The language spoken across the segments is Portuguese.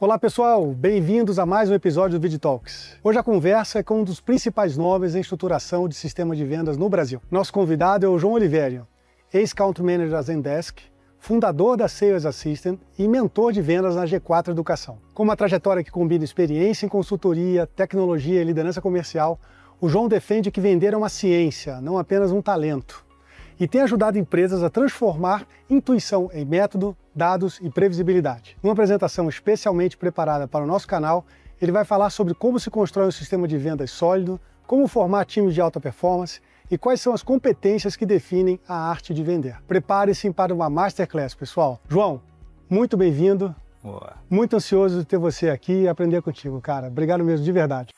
Olá pessoal, bem-vindos a mais um episódio do VideTalks. Hoje a conversa é com um dos principais nomes em estruturação de sistema de vendas no Brasil. Nosso convidado é o João Olivério, ex-Country Manager da Zendesk, fundador da Sales Assistant e mentor de vendas na G4 Educação. Com uma trajetória que combina experiência em consultoria, tecnologia e liderança comercial, o João defende que vender é uma ciência, não apenas um talento. E tem ajudado empresas a transformar intuição em método, dados e previsibilidade. Numa apresentação especialmente preparada para o nosso canal, ele vai falar sobre como se constrói um sistema de vendas sólido, como formar times de alta performance e quais são as competências que definem a arte de vender. Prepare-se para uma masterclass, pessoal. João, muito bem-vindo. Muito ansioso de ter você aqui e aprender contigo, cara. Obrigado mesmo, de verdade.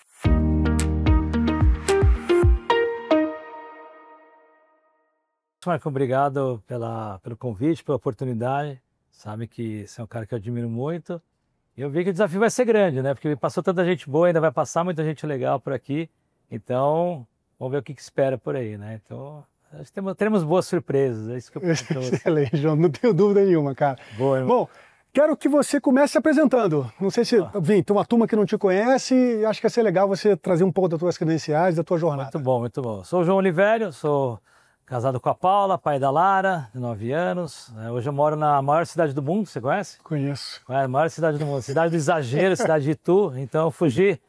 Marco, obrigado pelo convite, pela oportunidade. Sabe que você é um cara que eu admiro muito. E eu vi que o desafio vai ser grande, né? Porque passou tanta gente boa, ainda vai passar muita gente legal por aqui. Então, vamos ver o que espera por aí, né? Então, acho que teremos boas surpresas. É isso que eu penso. Excelente, João. Não tenho dúvida nenhuma, cara. Boa, irmão. Bom, quero que você comece se apresentando. Não sei se, tem uma turma que não te conhece e acho que ia ser legal você trazer um pouco das tuas credenciais, da tua jornada. Muito bom, muito bom. Sou o João Olivério, sou casado com a Paula, pai da Lara, de 9 anos. Hoje eu moro na maior cidade do mundo, você conhece? Conheço. É a maior cidade do mundo, cidade do exagero, cidade de Itu. Então eu fugi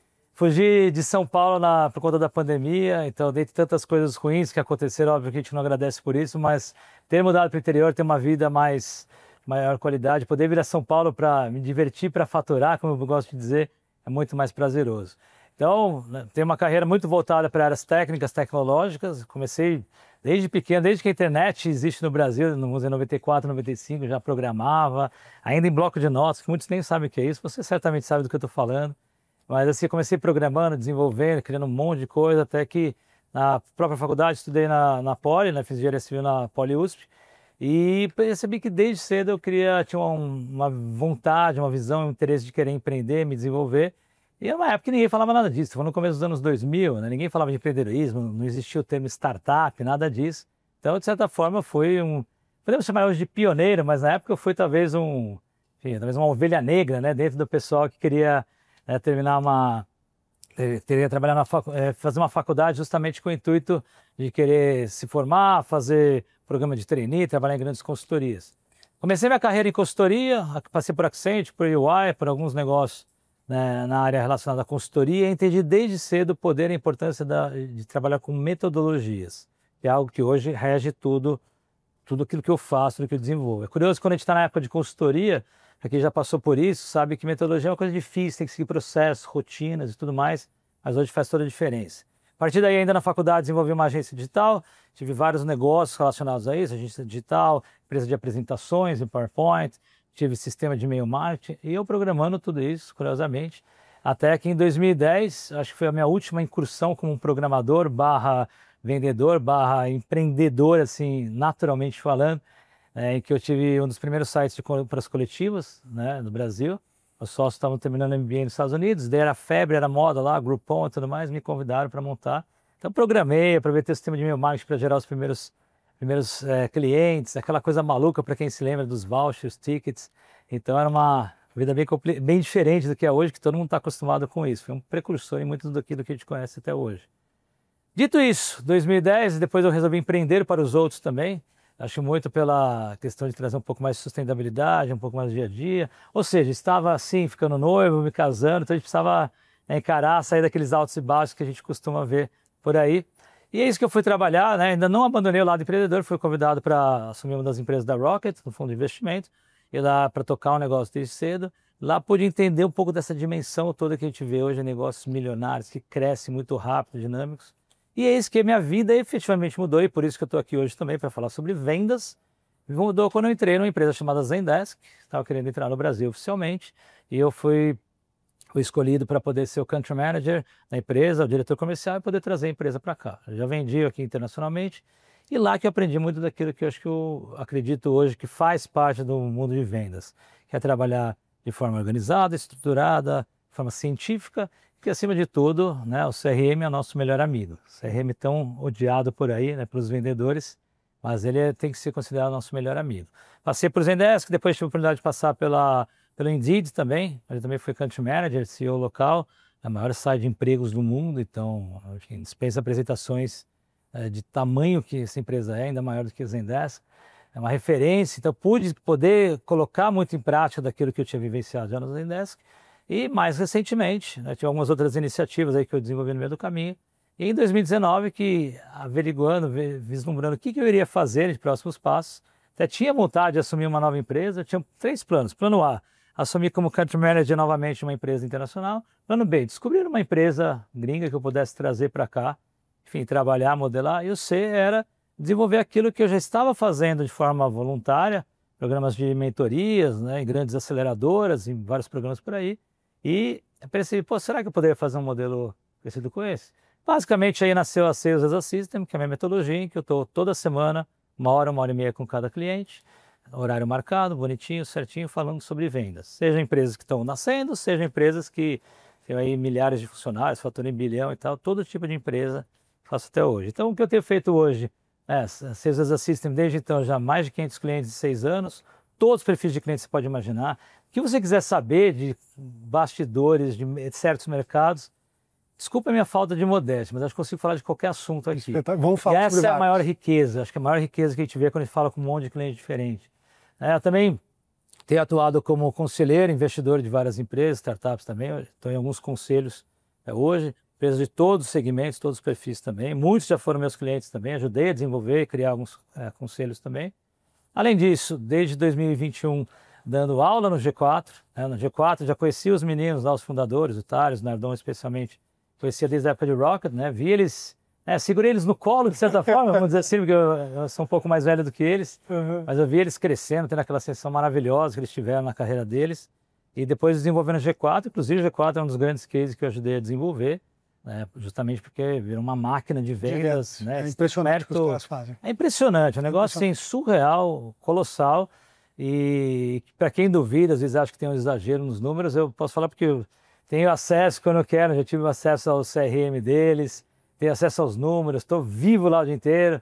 de São Paulo por conta da pandemia. Então, dentre tantas coisas ruins que aconteceram, óbvio que a gente não agradece por isso, mas ter mudado para o interior, ter uma vida maior qualidade, poder vir a São Paulo para me divertir, para faturar, como eu gosto de dizer, é muito mais prazeroso. Então, tenho uma carreira muito voltada para áreas técnicas, tecnológicas. Comecei desde pequeno, desde que a internet existe no Brasil, no 94, 95, já programava, ainda em bloco de notas, que muitos nem sabem o que é isso, você certamente sabe do que eu estou falando. Mas assim, comecei programando, desenvolvendo, criando um monte de coisa, até que na própria faculdade estudei na Poli, fiz engenharia civil na Poli USP, e percebi que desde cedo eu tinha uma vontade, uma visão, um interesse de querer empreender, me desenvolver. E era uma época que ninguém falava nada disso, foi no começo dos anos 2000, né? Ninguém falava de empreendedorismo, não existia o termo startup, nada disso. Então, de certa forma, podemos chamar hoje de pioneiro, mas na época eu fui talvez uma ovelha negra, né? Dentro do pessoal que queria fazer uma faculdade justamente com o intuito de querer se formar, fazer programa de trainee, trabalhar em grandes consultorias. Comecei minha carreira em consultoria, passei por Accenture, por UI, por alguns negócios, né, na área relacionada à consultoria, entendi desde cedo o poder e a importância de trabalhar com metodologias, que é algo que hoje rege tudo aquilo que eu faço, tudo que eu desenvolvo. É curioso, quando a gente está na época de consultoria, para quem já passou por isso, sabe que metodologia é uma coisa difícil, tem que seguir processos, rotinas e tudo mais, mas hoje faz toda a diferença. A partir daí, ainda na faculdade, desenvolvi uma agência digital, tive vários negócios relacionados a isso, agência digital, empresa de apresentações em PowerPoint, tive sistema de e-mail marketing e eu programando tudo isso, curiosamente, até que em 2010, acho que foi a minha última incursão como um programador /vendedor /empreendedor, assim, naturalmente falando, em que eu tive um dos primeiros sites para as coletivas, né, no Brasil. Os sócios estavam terminando MBA nos Estados Unidos, daí era febre, era moda lá, Groupon e tudo mais, me convidaram para montar. Então programei, aproveitei o sistema de e-mail marketing para gerar os primeiros clientes, aquela coisa maluca para quem se lembra dos vouchers, tickets. Então era uma vida bem diferente do que é hoje, que todo mundo está acostumado com isso. Foi um precursor em muito daquilo que a gente conhece até hoje. Dito isso, 2010, depois eu resolvi empreender para os outros também. Acho muito pela questão de trazer um pouco mais de sustentabilidade, um pouco mais do dia a dia. Ou seja, estava assim, ficando noivo, me casando, então a gente precisava encarar, sair daqueles altos e baixos que a gente costuma ver por aí. E é isso que eu fui trabalhar, né? Ainda não abandonei o lado empreendedor, fui convidado para assumir uma das empresas da Rocket, no fundo de investimento, e lá para tocar um negócio desde cedo. Lá pude entender um pouco dessa dimensão toda que a gente vê hoje, negócios milionários que crescem muito rápido, dinâmicos. E é isso que a minha vida efetivamente mudou, e por isso que eu estou aqui hoje também para falar sobre vendas. Mudou quando eu entrei numa empresa chamada Zendesk, estava querendo entrar no Brasil oficialmente, e eu fui escolhido para poder ser o Country Manager da empresa, o diretor comercial, e poder trazer a empresa para cá. Eu já vendi aqui internacionalmente, e lá que eu aprendi muito daquilo que eu acredito hoje que faz parte do mundo de vendas, que é trabalhar de forma organizada, estruturada, de forma científica, que acima de tudo, né, o CRM é o nosso melhor amigo. O CRM tão odiado por aí, né, pelos vendedores, mas ele tem que ser considerado o nosso melhor amigo. Passei por Zendesk, depois tive a oportunidade de passar pela pelo Indeed também, eu também fui Country Manager, CEO local, a maior site de empregos do mundo, então, enfim, dispensa apresentações de tamanho que essa empresa é, ainda maior do que a Zendesk. É uma referência, então pude poder colocar muito em prática daquilo que eu tinha vivenciado já no Zendesk. E mais recentemente, né, tive algumas outras iniciativas aí que eu desenvolvi no meio do caminho. E em 2019, que averiguando, vislumbrando o que eu iria fazer de próximos passos, até tinha vontade de assumir uma nova empresa, eu tinha 3 planos. Plano A, assumir como Country Manager novamente uma empresa internacional. Plano B, descobrir uma empresa gringa que eu pudesse trazer para cá, enfim, trabalhar, modelar. E o C era desenvolver aquilo que eu já estava fazendo de forma voluntária, programas de mentorias, né, em grandes aceleradoras, em vários programas por aí. E eu pensei, pô, será que eu poderia fazer um modelo parecido com esse? Basicamente aí nasceu a Sales as a System, que é a minha metodologia, em que eu estou toda semana, 1 hora e meia com cada cliente, horário marcado, bonitinho, certinho, falando sobre vendas. Seja empresas que estão nascendo, seja empresas que têm aí milhares de funcionários, faturam em bilhão e tal, todo tipo de empresa faço até hoje. Então o que eu tenho feito hoje Sales as a System, desde então, já mais de 500 clientes em 6 anos, todos os perfis de clientes que você pode imaginar. O que você quiser saber de bastidores de certos mercados, desculpa a minha falta de modéstia, mas acho que consigo falar de qualquer assunto aqui. Vamos falar e essa é a maior riqueza, acho que a maior riqueza que a gente vê quando a gente fala com um monte de cliente diferente. Eu também tenho atuado como conselheiro, investidor de várias empresas, startups também, estou em alguns conselhos hoje, empresas de todos os segmentos, todos os perfis também. Muitos já foram meus clientes também, ajudei a desenvolver e criar alguns conselhos também. Além disso, desde 2021, dando aula no G4. No G4 já conheci os meninos lá, os fundadores, o Thales, o Nardon especialmente. Conhecia desde a época de Rocket, né? Vi eles, segurei eles no colo, de certa forma, vamos dizer assim, porque eu sou um pouco mais velho do que eles. Mas eu vi eles crescendo, tendo aquela ascensão maravilhosa que eles tiveram na carreira deles. E depois desenvolvendo o G4, inclusive o G4 é um dos grandes cases que eu ajudei a desenvolver. Justamente porque virou uma máquina de vendas. É impressionante o que os caras fazem. É impressionante, um negócio assim, surreal, colossal. E para quem duvida, às vezes acha que tem um exagero nos números, eu posso falar porque eu tenho acesso quando eu quero, já tive acesso ao CRM deles, tenho acesso aos números, estou vivo lá o dia inteiro.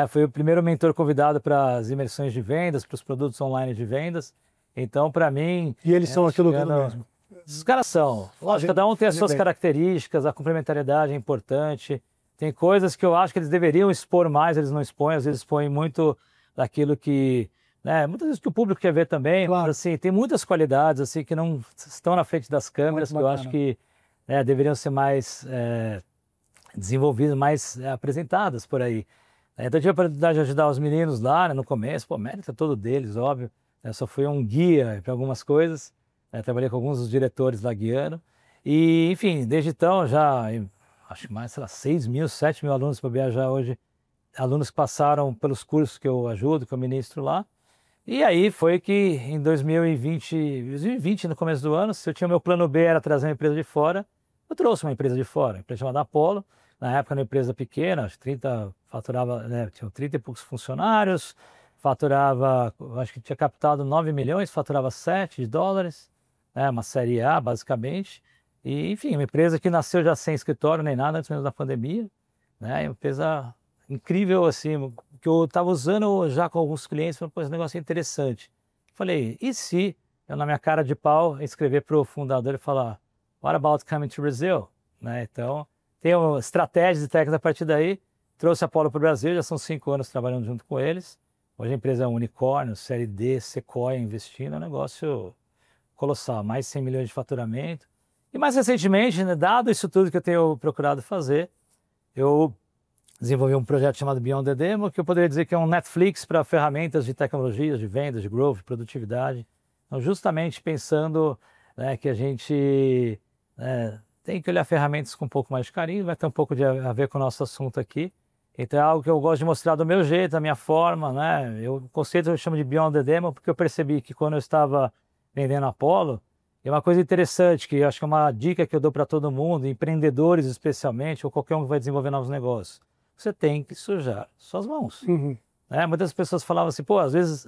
Fui o primeiro mentor convidado para as imersões de vendas, para os produtos online de vendas. Então, para mim... E eles são aquilo mesmo. Os caras são. Lógico, cada um tem as suas características, a complementariedade é importante. Tem coisas que eu acho que eles deveriam expor mais, eles não expõem, às vezes expõem muito daquilo que... muitas vezes que o público quer ver também, claro. Mas assim, tem muitas qualidades assim, que não estão na frente das câmeras, que eu acho que deveriam ser mais desenvolvidas, mais apresentadas por aí. Então eu tive a oportunidade de ajudar os meninos lá, no começo, pô, mérito é todo deles, óbvio. Eu só fui um guia para algumas coisas. Trabalhei com alguns dos diretores lá guiando. E, enfim, desde então já, acho que mais, 6 mil, 7 mil alunos para viajar hoje. Alunos que passaram pelos cursos que eu ajudo, que eu ministro lá. E aí foi que em 2020, no começo do ano, se eu tinha meu plano B era trazer uma empresa de fora, eu trouxe uma empresa de fora, uma empresa chamada Apollo. Na época, uma empresa pequena, acho que faturava, tinha 30 e poucos funcionários, faturava, acho que tinha captado 9 milhões, faturava 7 de dólares. Uma série A, basicamente. E, enfim, uma empresa que nasceu já sem escritório nem nada, antes mesmo da pandemia. Uma empresa incrível, assim, que eu estava usando já com alguns clientes, falei, pô, esse negócio é interessante. Falei, e se eu, na minha cara de pau, escrever para o fundador e falar, what about coming to Brazil? Então, tenho estratégias e técnicas a partir daí. Trouxe a Apollo para o Brasil, já são 5 anos trabalhando junto com eles. Hoje a empresa é um unicórnio, série D, Sequoia investindo, é um negócio... colossal, mais de 100 milhões de faturamento. E mais recentemente, dado isso tudo que eu tenho procurado fazer, eu desenvolvi um projeto chamado Beyond the Demo, que eu poderia dizer que é um Netflix para ferramentas de tecnologias, de vendas, de growth, de produtividade. Então, justamente pensando que a gente tem que olhar ferramentas com um pouco mais de carinho, vai ter um pouco a ver com o nosso assunto aqui. Então é algo que eu gosto de mostrar do meu jeito, da minha forma. O conceito eu chamo de Beyond the Demo, porque eu percebi que quando eu estava vendendo Apollo, é uma coisa interessante, que eu acho que é uma dica que eu dou para todo mundo, empreendedores especialmente, ou qualquer um que vai desenvolver novos negócios. Você tem que sujar suas mãos. Muitas pessoas falavam assim, pô, às vezes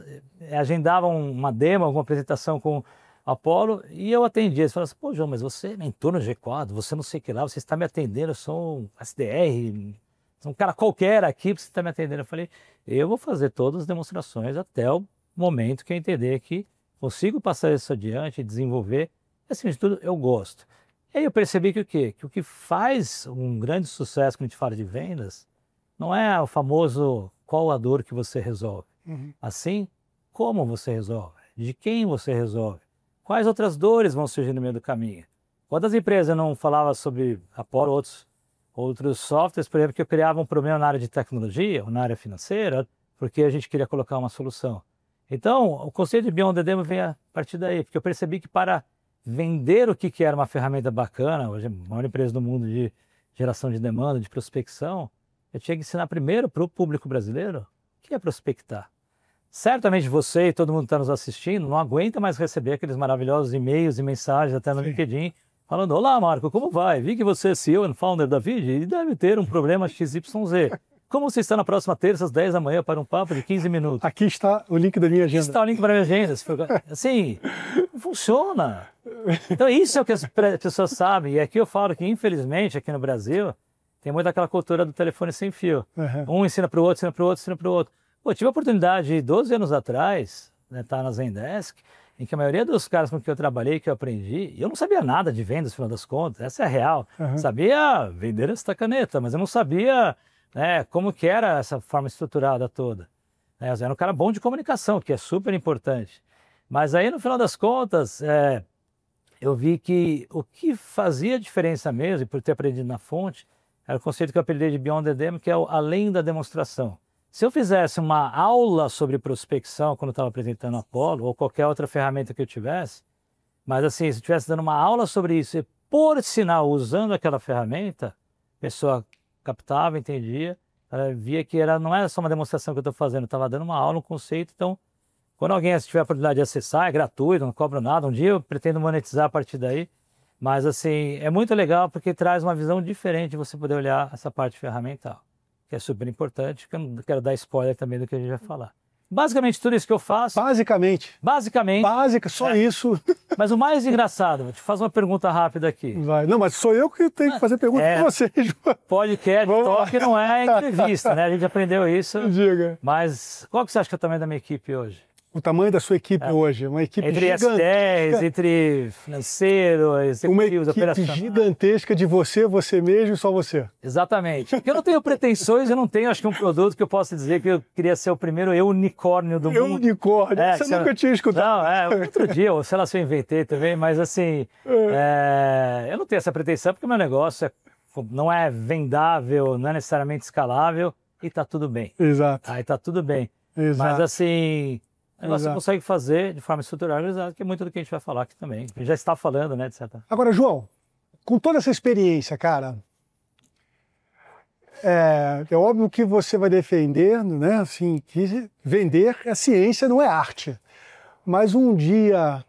agendavam uma demo, alguma apresentação com Apollo, e eu atendia. Eles falavam assim, pô, João, mas você é mentor no G4, você não sei o que lá, você está me atendendo, eu sou um SDR, sou um cara qualquer aqui, você está me atendendo. Eu falei, eu vou fazer todas as demonstrações até o momento que eu entender que consigo passar isso adiante, desenvolver, e, acima de tudo, eu gosto. E aí eu percebi que o quê? Que o que faz um grande sucesso quando a gente fala de vendas não é o famoso qual a dor que você resolve. Assim, como você resolve, de quem você resolve, quais outras dores vão surgir no meio do caminho. Quantas empresas não falavam sobre Apollo, outros softwares, por exemplo, que eu criava um problema na área de tecnologia ou na área financeira, porque a gente queria colocar uma solução. Então, o conceito de Beyond the Demo vem a partir daí, porque eu percebi que para vender o que era uma ferramenta bacana, hoje é a maior empresa do mundo de geração de demanda, de prospecção, eu tinha que ensinar primeiro para o público brasileiro o que é prospectar. Certamente você e todo mundo que está nos assistindo não aguenta mais receber aqueles maravilhosos e-mails e mensagens até no LinkedIn, falando: olá Marco, como vai? Vi que você é CEO e founder da Vindi e deve ter um problema XYZ. Como você está na próxima terça às 10 da manhã para um papo de 15 minutos? Aqui está o link da minha agenda. Aqui está o link para a minha agenda. Assim, não funciona. Então isso é o que as pessoas sabem. E aqui eu falo que, infelizmente, aqui no Brasil, tem muito aquela cultura do telefone sem fio. Um ensina para o outro, ensina para o outro, ensina para o outro. Pô, tive a oportunidade, 12 anos atrás, né, estar na Zendesk, em que a maioria dos caras com quem eu trabalhei, que eu aprendi, eu não sabia nada de vendas, no final das contas, essa é a real. Sabia vender essa caneta, mas eu não sabia, né, como que era essa forma estruturada toda. Eu era um cara bom de comunicação, que é super importante. Mas aí, no final das contas, eu vi que o que fazia diferença mesmo, e por ter aprendido na fonte, era o conceito que eu aprendi de Beyond the Demo, que é o além da demonstração. Se eu fizesse uma aula sobre prospecção quando eu estava apresentando a Apollo, ou qualquer outra ferramenta que eu tivesse, mas assim, se eu estivesse dando uma aula sobre isso e, por sinal, usando aquela ferramenta, a pessoa captava, entendia, ela via que não era só uma demonstração que eu estou fazendo, eu estava dando uma aula, um conceito. Então, quando alguém tiver a oportunidade de acessar, é gratuito, não cobra nada. Um dia eu pretendo monetizar a partir daí, mas assim, é muito legal porque traz uma visão diferente de você poder olhar essa parte ferramental, que é super importante, que eu não quero dar spoiler também do que a gente vai falar. Basicamente, tudo isso que eu faço... Basicamente. Básica, só isso. Mas o mais engraçado, vou te fazer uma pergunta rápida aqui. Vai. Não, mas sou eu que tenho que fazer pergunta para você, João. Podcast, talk não é entrevista, né? A gente aprendeu isso. Diga. Mas qual que você acha que é o tamanho da minha equipe hoje? O tamanho da sua equipe hoje? Uma equipe entre SDRs, entre financeiro, executivos, operacionais. Uma equipe gigantesca de você mesmo e só você. Exatamente. Porque eu não tenho pretensões, eu não tenho, acho que um produto que eu possa dizer que eu queria ser o primeiro unicórnio do mundo. Unicórnio? Você nunca tinha escutado. Não, outro dia, ou sei lá se eu inventei também, mas assim, eu não tenho essa pretensão porque o meu negócio não é vendável, não é necessariamente escalável e tá tudo bem. Exato. Aí tá tudo bem. Exato. Mas assim... Você consegue fazer de forma estrutural, que é muito do que a gente vai falar aqui também. A gente já está falando, né, etc. Agora, João, com toda essa experiência, cara, é óbvio que você vai defender, né, assim, que vender é ciência, não é arte. Mas um dia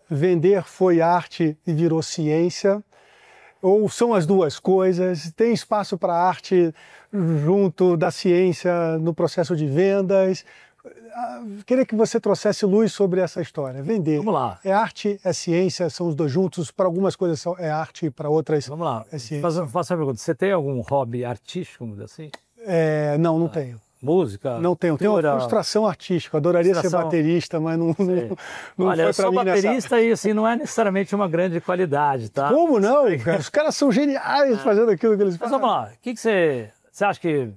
vender foi arte e virou ciência, ou são as duas coisas? Tem espaço para arte junto da ciência no processo de vendas? Queria que você trouxesse luz sobre essa história. Vender. Vamos lá. É arte, é ciência, são os dois juntos. Para algumas coisas é arte, para outras Vamos lá. É ciência. Faça uma pergunta. Você tem algum hobby artístico, vamos dizer assim? Não tenho. Música? Não tenho. Tenho uma frustração artística. Adoraria ser baterista, mas não Olha, foi para mim nessa... eu sou baterista e assim, não é necessariamente uma grande qualidade, tá? Como não? Cara? Os caras são geniais fazendo aquilo que eles fazem. Mas vamos lá. O que você acha que,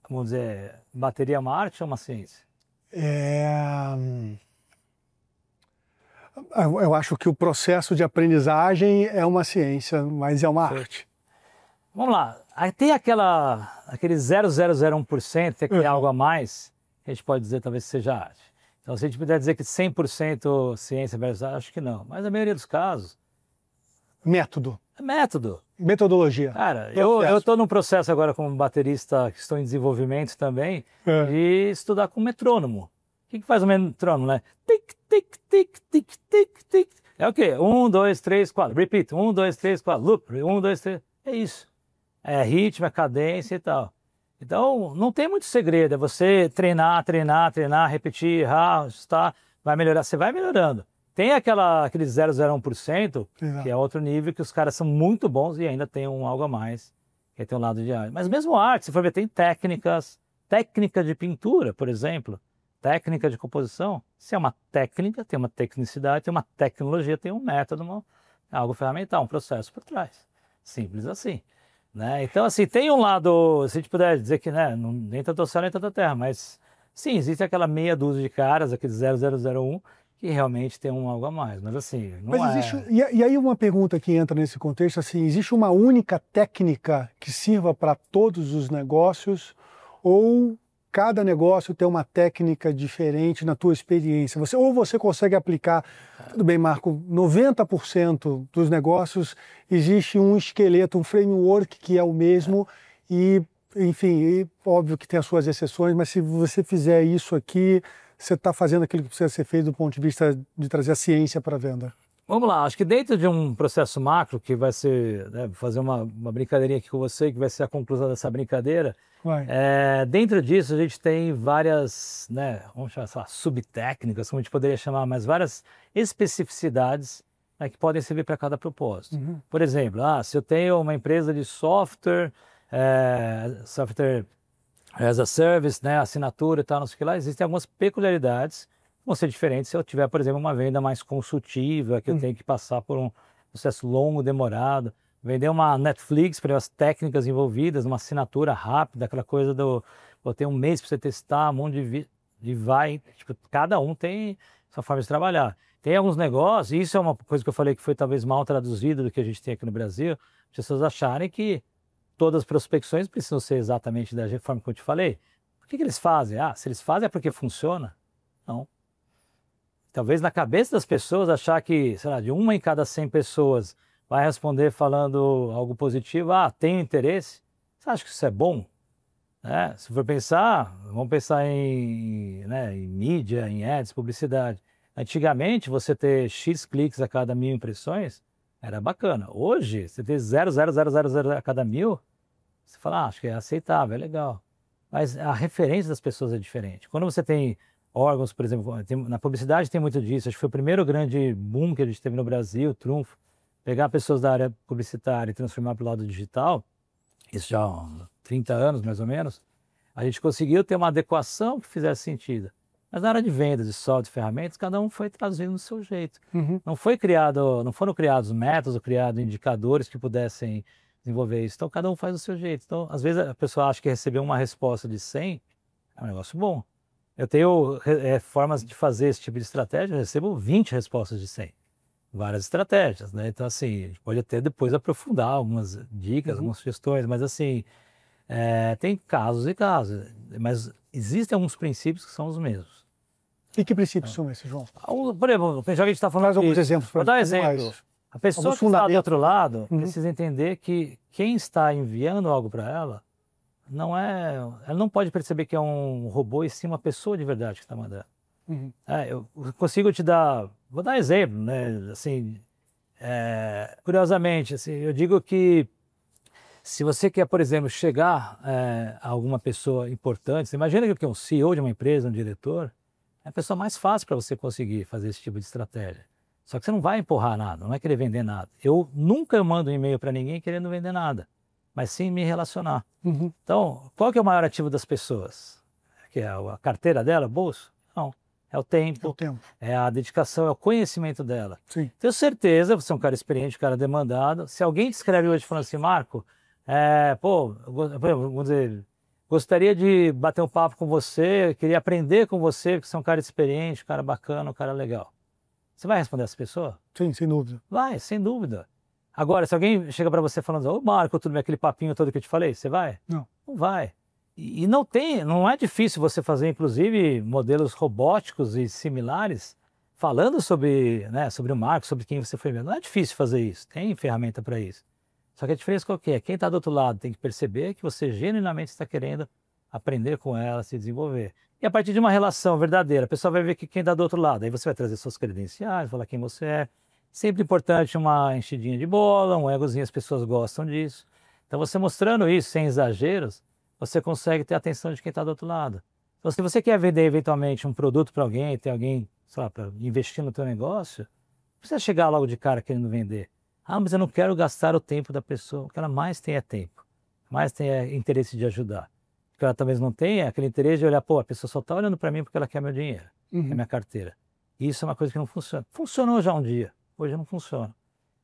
vamos dizer, bateria é uma arte ou uma ciência? Eu acho que o processo de aprendizagem é uma ciência, mas é uma arte. Vamos lá. Aí tem aquele 0,001%, tem aquele algo a mais, que a gente pode dizer talvez seja arte. Então, se a gente puder dizer que 100% ciência versus arte, acho que não. Mas na maioria dos casos... Método. É método. Metodologia. Cara, eu estou num processo agora como baterista, que estou em desenvolvimento também, de estudar com metrônomo. O que faz o metrônomo, né? Tic, tic, tic, tic, tic, tic. É o quê? 1, 2, 3, 4. Repeat. 1, 2, 3, 4. Loop. 1, 2, 3. É isso. É ritmo, é cadência e tal. Então, não tem muito segredo. É você treinar, repetir, errar, ajustar, vai melhorar. Você vai melhorando. Tem aquele 0,01%, que é outro nível, que os caras são muito bons e ainda tem algo a mais, que tem um lado de arte. Mas mesmo arte, se for ver, tem técnicas, técnica de pintura, por exemplo, técnica de composição, se é uma técnica, tem uma tecnicidade, tem uma tecnologia, tem um método, algo ferramental, um processo por trás. Simples assim. Né? Então, assim, tem um lado, se a gente puder dizer que nem tanto céu nem tanta terra, mas sim, existe aquela meia dúzia de caras, aquele 0001, que realmente tem algo a mais, mas assim, não mas existe, e aí uma pergunta que entra nesse contexto, assim, existe uma única técnica que sirva para todos os negócios ou cada negócio tem uma técnica diferente na tua experiência? Ou você consegue aplicar, tudo bem, Marco, 90% dos negócios existe um esqueleto, um framework que é o mesmo e, enfim, óbvio que tem as suas exceções, mas se você fizer isso aqui, você está fazendo aquilo que precisa ser feito do ponto de vista de trazer a ciência para a venda. Vamos lá, acho que dentro de um processo macro, que vai ser, fazer uma brincadeirinha aqui com você, que vai ser a conclusão dessa brincadeira, dentro disso a gente tem várias, vamos chamar subtécnicas, como a gente poderia chamar, mas várias especificidades que podem servir para cada propósito. Uhum. Por exemplo, se eu tenho uma empresa de software as a service, assinatura e tal, não sei o que lá, existem algumas peculiaridades que vão ser diferentes se eu tiver, por exemplo, uma venda mais consultiva, que eu tenho que passar por um processo longo, demorado. Vender uma Netflix, para as técnicas envolvidas, uma assinatura rápida, aquela coisa vou ter um mês para você testar, um monte de vai, tipo, cada um tem sua forma de trabalhar. Tem alguns negócios, e isso é uma coisa que eu falei que foi talvez mal traduzido do que a gente tem aqui no Brasil, as pessoas acharem que todas as prospecções precisam ser exatamente da forma que eu te falei. Por que eles fazem? Se eles fazem é porque funciona? Não. Talvez na cabeça das pessoas achar que, sei lá, de 1 em cada 100 pessoas vai responder falando algo positivo, tenho interesse. Você acha que isso é bom? Se for pensar, vamos pensar em mídia, em ads, publicidade. Antigamente, você ter X cliques a cada 1000 impressões era bacana. Hoje, você ter 0,0000 a cada 1000, você fala, acho que é aceitável, é legal. Mas a referência das pessoas é diferente. Quando você tem órgãos, por exemplo, na publicidade tem muito disso. Acho que foi o primeiro grande boom que a gente teve no Brasil, trunfo. Pegar pessoas da área publicitária e transformar para o lado digital, isso já há 30 anos mais ou menos, a gente conseguiu ter uma adequação que fizesse sentido. Mas na área de vendas, de software, ferramentas, cada um foi trazindo do seu jeito. Uhum. Não foram criados métodos ou criados indicadores que pudessem desenvolver isso. Então, cada um faz do seu jeito. Então, às vezes, a pessoa acha que receber uma resposta de 100 é um negócio bom. Eu tenho formas de fazer esse tipo de estratégia, eu recebo 20 respostas de 100. Várias estratégias, né? Então, assim, a gente pode até depois aprofundar algumas dicas, algumas sugestões, mas, assim, tem casos e casos. Mas existem alguns princípios que são os mesmos. E que princípios são esses, João? Por exemplo, já que a gente está falando... Mais alguns exemplos para Vou dar um exemplo. A pessoa que está do outro lado precisa entender que quem está enviando algo para ela, ela não pode perceber que é um robô e sim uma pessoa de verdade que está mandando. Eu consigo te dar... Vou dar um exemplo, né? Assim, curiosamente, assim, eu digo que se você quer, por exemplo, chegar a alguma pessoa importante, você imagina que é um CEO de uma empresa, um diretor, é a pessoa mais fácil para você conseguir fazer esse tipo de estratégia. Só que você não vai empurrar nada, não vai querer vender nada. Eu nunca mando um e-mail para ninguém querendo vender nada, mas sim me relacionar. Então, qual que é o maior ativo das pessoas? Que é a carteira dela, bolso? Não. É o tempo, é a dedicação, é o conhecimento dela. Sim. Tenho certeza, você é um cara experiente, um cara demandado. Se alguém te escreve hoje falando assim, Marco, vamos dizer, gostaria de bater um papo com você, queria aprender com você, porque você é um cara experiente, um cara bacana, um cara legal. Você vai responder essa pessoa? Sim, sem dúvida. Vai, sem dúvida. Agora, se alguém chega para você falando, ô Marco, tudo bem, aquele papinho todo que eu te falei, você vai? Não. Não vai. E não é difícil você fazer, inclusive, modelos robóticos e similares, falando sobre o Marco, sobre quem você foi vendo. Não é difícil fazer isso, tem ferramenta para isso. Só que a diferença qual que é? Quem está do outro lado tem que perceber que você genuinamente está querendo aprender com ela, se desenvolver. E a partir de uma relação verdadeira, a pessoa vai ver que quem está do outro lado. Aí você vai trazer suas credenciais, falar quem você é. Sempre importante uma enchidinha de bola, um egozinho, as pessoas gostam disso. Então você mostrando isso sem exageros, você consegue ter a atenção de quem está do outro lado. Então se você quer vender eventualmente um produto para alguém, ter alguém, sei lá, para investir no teu negócio, não precisa chegar logo de cara querendo vender. Mas eu não quero gastar o tempo da pessoa. O que ela mais tem é tempo. Mais tem é interesse de ajudar. que ela talvez não tenha, aquele interesse de olhar, pô, a pessoa só está olhando para mim porque ela quer meu dinheiro, quer minha carteira. E isso é uma coisa que não funciona. Funcionou já um dia, hoje não funciona.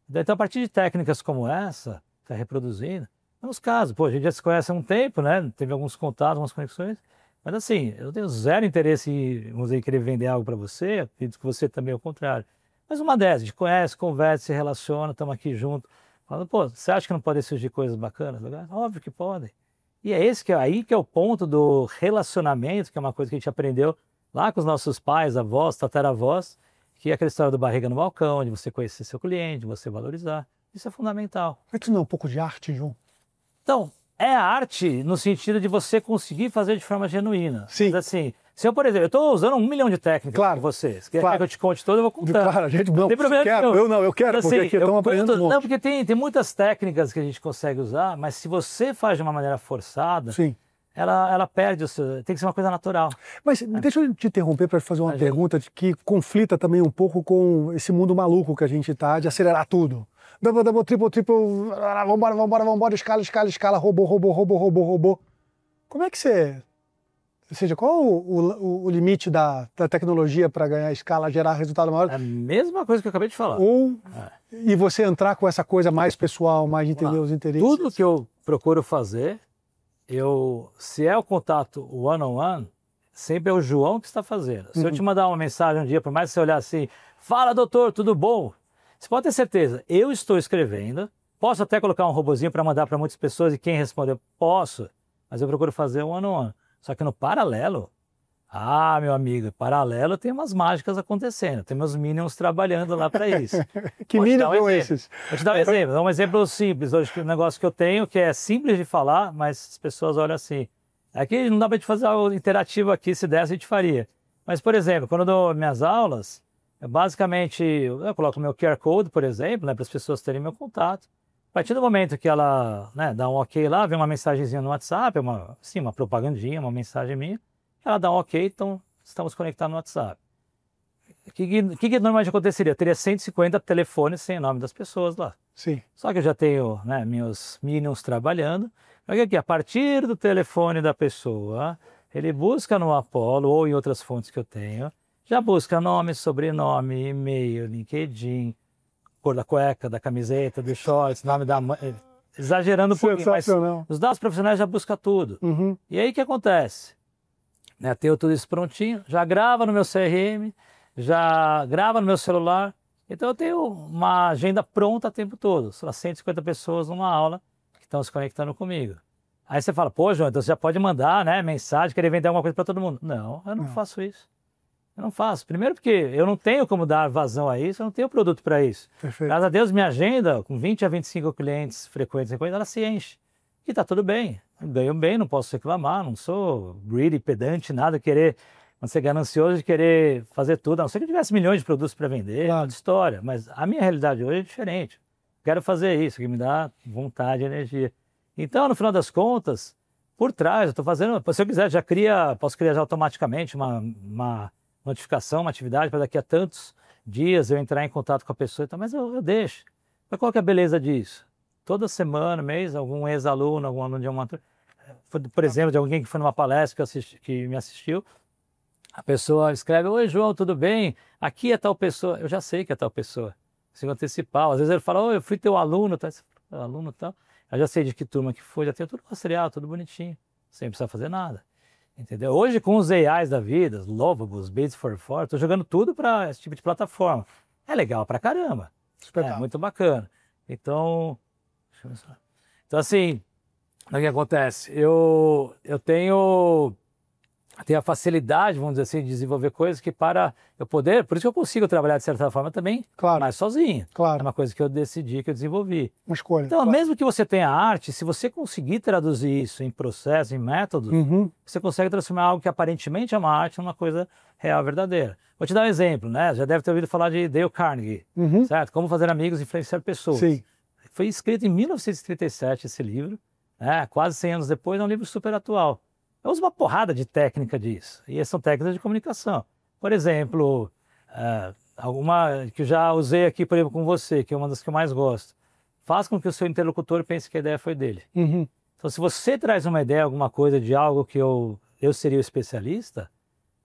Então, a partir de técnicas como essa, está reproduzindo, nos casos, pô, a gente já se conhece há um tempo, né? Teve alguns contatos, algumas conexões, mas assim, eu tenho zero interesse em, vamos dizer, querer vender algo para você, acredito que você também é o contrário. Mas uma dessas, a gente conhece, conversa, se relaciona, estamos aqui juntos, falando, pô, você acha que não podem surgir coisas bacanas? Óbvio que podem. E é esse que é aí que é o ponto do relacionamento, que é uma coisa que a gente aprendeu lá com os nossos pais, avós, tataravós, que é aquela história do barriga no balcão, de você conhecer seu cliente, de você valorizar. Isso é fundamental. Isso não é um pouco de arte, João? Então, é arte no sentido de você conseguir fazer de forma genuína. Sim. Mas assim, se eu, por exemplo, eu estou usando 1 milhão de técnicas Claro. com você. Se quer Claro. que eu te conte todas, eu vou contar. Claro, a gente não tem problema nenhum. Eu quero, Mas, porque assim, aqui estamos aprendendo um monte. Não, porque tem muitas técnicas que a gente consegue usar, mas se você faz de uma maneira forçada, Sim. ela perde o seu... Tem que ser uma coisa natural. Mas deixa eu te interromper para fazer uma pergunta que conflita também um pouco com esse mundo maluco que a gente está, de acelerar tudo. Double, triple, vambora, escala, robô. Como é que você... Ou seja, qual o limite da tecnologia para ganhar escala, gerar resultado maior? É a mesma coisa que eu acabei de falar. E você entrar com essa coisa mais pessoal, mais de entender os interesses? Tudo que eu procuro fazer, se é o contato one-on-one, sempre é o João que está fazendo. Se eu te mandar uma mensagem um dia, por mais que você olhar assim, fala doutor, tudo bom? Você pode ter certeza, eu estou escrevendo, posso até colocar um robozinho para mandar para muitas pessoas e quem responder, posso, mas eu procuro fazer one-on-one. Só que no paralelo, meu amigo, paralelo tem umas mágicas acontecendo, tem meus minions trabalhando lá para isso. Que minions são esses? Vou te dar um exemplo, vou dar um exemplo simples, hoje um negócio que eu tenho que é simples de falar, mas as pessoas olham assim. Aqui não dá para a gente fazer algo interativo aqui, se desse a gente faria. Mas, por exemplo, quando eu dou minhas aulas, basicamente, eu coloco meu QR Code, por exemplo, né, para as pessoas terem meu contato. A partir do momento que ela dá um ok lá, vem uma mensagenzinha no WhatsApp, uma propagandinha, uma mensagem minha, ela dá um ok, então estamos conectados no WhatsApp. O que normalmente aconteceria? Eu teria 150 telefones sem o nome das pessoas lá. Sim. Só que eu já tenho meus minions trabalhando. Aqui, a partir do telefone da pessoa, ele busca no Apollo ou em outras fontes que eu tenho, já busca nome, sobrenome, e-mail, LinkedIn, cor da cueca, da camiseta, dos shorts, nome da mãe, exagerando um pouquinho, mas os dados profissionais já busca tudo. E aí o que acontece? Tenho tudo isso prontinho, já grava no meu CRM, já grava no meu celular, então eu tenho uma agenda pronta o tempo todo, são 150 pessoas numa aula que estão se conectando comigo. Aí você fala, pô, João, então você já pode mandar mensagem, querer vender alguma coisa para todo mundo. Não, eu não faço isso. Eu não faço. Primeiro porque eu não tenho como dar vazão a isso, eu não tenho produto para isso. Perfeito. Graças a Deus, minha agenda, com 20 a 25 clientes frequentes, ela se enche. E está tudo bem. Eu ganho bem, não posso reclamar, não sou greedy, pedante, nada, ser ganancioso de querer fazer tudo. A não ser que eu tivesse milhões de produtos para vender, é outra história. Mas a minha realidade hoje é diferente. Quero fazer isso, que me dá vontade e energia. Então, no final das contas, por trás, eu estou fazendo... Se eu quiser, posso criar já automaticamente uma notificação, uma atividade para daqui a tantos dias eu entrar em contato com a pessoa, então, mas eu deixo. Mas qual que é a beleza disso? Toda semana, mês, algum ex-aluno, algum aluno de uma... Por exemplo, de alguém que foi numa palestra que me assistiu, a pessoa escreve, oi João, tudo bem? Aqui é tal pessoa. Eu já sei que é tal pessoa. Consigo antecipar. Às vezes ele fala, oi, eu fui teu aluno, tal. Eu já sei de que turma que foi, já tenho tudo rastreado, tudo bonitinho, sem precisar fazer nada. Entendeu? Hoje, com os AIs da vida, os Lovable, Base for Fort, estou jogando tudo para esse tipo de plataforma. É legal pra caramba. É muito bacana. Então, assim, o que acontece? Eu tenho a facilidade, vamos dizer assim, de desenvolver coisas que para eu poder, por isso que eu consigo trabalhar de certa forma também, mas sozinho. Claro. É uma coisa que eu decidi, que eu desenvolvi. Uma escolha. Então, mesmo que você tenha arte, se você conseguir traduzir isso em processo, em métodos, você consegue transformar algo que aparentemente é uma arte numa coisa real, verdadeira. Vou te dar um exemplo, né? Já deve ter ouvido falar de Dale Carnegie, certo? Como fazer amigos e influenciar pessoas. Sim. Foi escrito em 1937 esse livro, quase 100 anos depois, é um livro super atual. Eu uso uma porrada de técnica disso, e essas são técnicas de comunicação. Por exemplo, alguma que eu já usei aqui, por exemplo, com você, que é uma das que eu mais gosto. Faz com que o seu interlocutor pense que a ideia foi dele. Então Então, se você traz uma ideia, alguma coisa de algo que eu seria o especialista,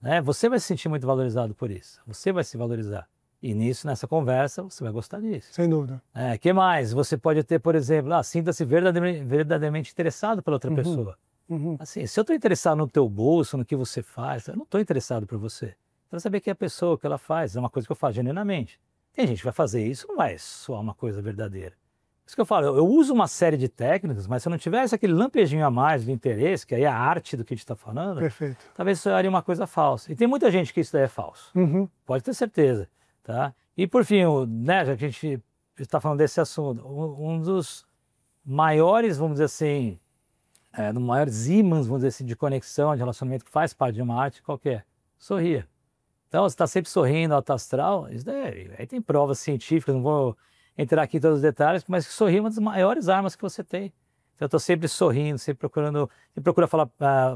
né, você vai se sentir muito valorizado por isso. Você vai se valorizar. E nessa conversa, você vai gostar disso. Sem dúvida. Que mais? Você pode ter, por exemplo, sinta-se verdadeiramente interessado pela outra pessoa. Assim, se eu estou interessado no teu bolso, no que você faz, eu não estou interessado por você. Para saber que é a pessoa, o que ela faz, é uma coisa que eu faço genuinamente. Tem gente que vai fazer isso, não vai soar uma coisa verdadeira. Isso que eu falo, eu uso uma série de técnicas, mas se eu não tivesse aquele lampejinho a mais de interesse, que aí é a arte do que a gente está falando, Perfeito. talvez soaria uma coisa falsa. E tem muita gente que isso daí é falso. Pode ter certeza. Tá? E por fim, né, já que a gente está falando desse assunto, um dos maiores, vamos dizer assim, dos maiores ímãs, vamos dizer assim, de conexão, de relacionamento que faz parte de uma arte qualquer, sorria. Então, você está sempre sorrindo, alto astral, isso daí, aí tem provas científicas, não vou entrar aqui em todos os detalhes, mas que sorrir é uma das maiores armas que você tem. Então, eu estou sempre sorrindo, sempre procurando, sempre procura falar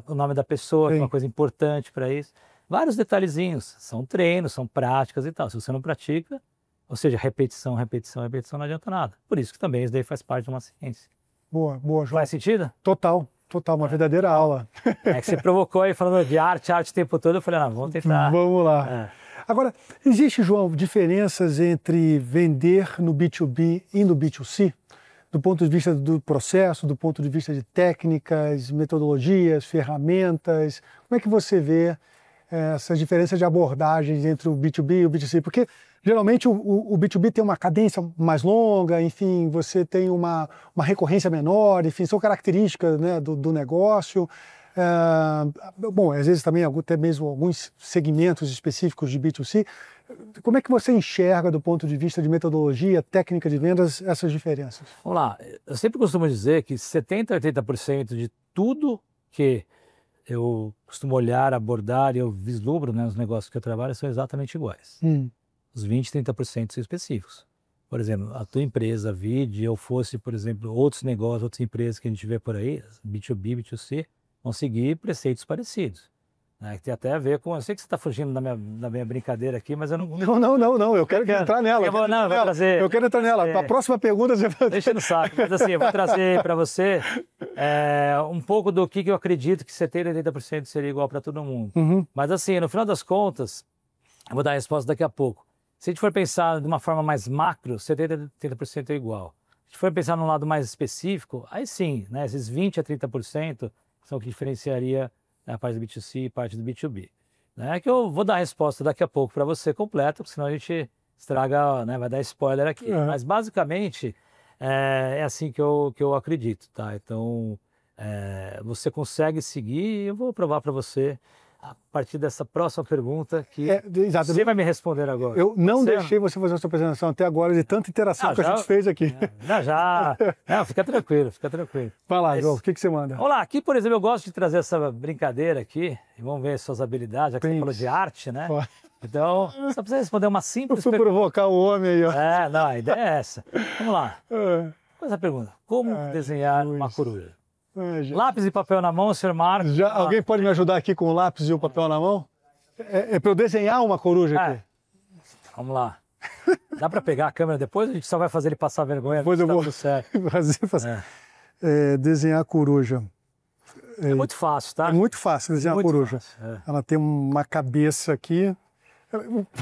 o nome da pessoa, que é uma coisa importante para isso. Vários detalhezinhos, são treinos, são práticas e tal. Se você não pratica, ou seja, repetição, repetição, repetição, não adianta nada. Por isso que também isso daí faz parte de uma ciência. Boa, João. Faz sentido? Total, uma verdadeira aula. É que você provocou aí falando de arte o tempo todo, eu falei, não, vamos tentar. Vamos lá. Agora, existe, João, diferenças entre vender no B2B e no B2C? Do ponto de vista do processo, do ponto de vista de técnicas, metodologias, ferramentas, como é que você vê essas diferenças de abordagens entre o B2B e o B2C? Porque geralmente o B2B tem uma cadência mais longa, enfim, você tem uma recorrência menor, enfim, são características, né, do negócio. Bom, às vezes também até mesmo alguns segmentos específicos de B2C. Como é que você enxerga do ponto de vista de metodologia, técnica de vendas, essas diferenças? Vamos lá, eu sempre costumo dizer que 70% a 80% de tudo que eu costumo olhar, abordar e eu vislumbro, né, os negócios que eu trabalho são exatamente iguais. Os 20%, 30% são específicos. Por exemplo, a tua empresa, a Vide, eu fosse, por exemplo, outros negócios, outras empresas que a gente vê por aí, B2B, B2C, vão seguir preceitos parecidos. Né, que tem até a ver com... Eu sei que você está fugindo da minha brincadeira aqui, mas eu não... Não, eu quero entrar nela. Eu quero entrar nela. A próxima pergunta você vai... Deixa no saco, mas assim, eu vou trazer para você um pouco do que eu acredito que 70% a 80% seria igual para todo mundo. Mas assim, no final das contas, eu vou dar a resposta daqui a pouco. Se a gente for pensar de uma forma mais macro, 70% a 80% é igual. Se a gente for pensar num lado mais específico, aí sim, né, esses 20% a 30% são o que diferenciaria a parte do B2C e parte do B2B. Né? Que eu vou dar a resposta daqui a pouco para você completa, porque senão a gente estraga, né, vai dar spoiler aqui. Mas basicamente é assim que eu acredito, tá? Então você consegue seguir e eu vou provar para você a partir dessa próxima pergunta que você vai me responder agora. Eu não deixei você fazer a sua apresentação até agora de tanta interação que a gente fez aqui. Não, fica tranquilo, fica tranquilo. Vai lá, João, o que você manda? Vamos lá, aqui, por exemplo, eu gosto de trazer essa brincadeira aqui, e vamos ver suas habilidades, já que você falou de arte, né? Então, só precisa responder uma simples pergunta. Eu fui provocar o homem aí, ó. Não, a ideia é essa. Vamos lá. Qual é a pergunta? Como desenhar uma coruja? Lápis e papel na mão, senhor Marcos. Alguém pode me ajudar aqui com o lápis e o papel na mão? É para eu desenhar uma coruja aqui? Vamos lá. Dá para pegar a câmera depois? A gente só vai fazer ele passar vergonha. Depois eu vou fazer. Desenhar a coruja. É muito fácil, tá? É muito fácil desenhar a coruja. Ela tem uma cabeça aqui.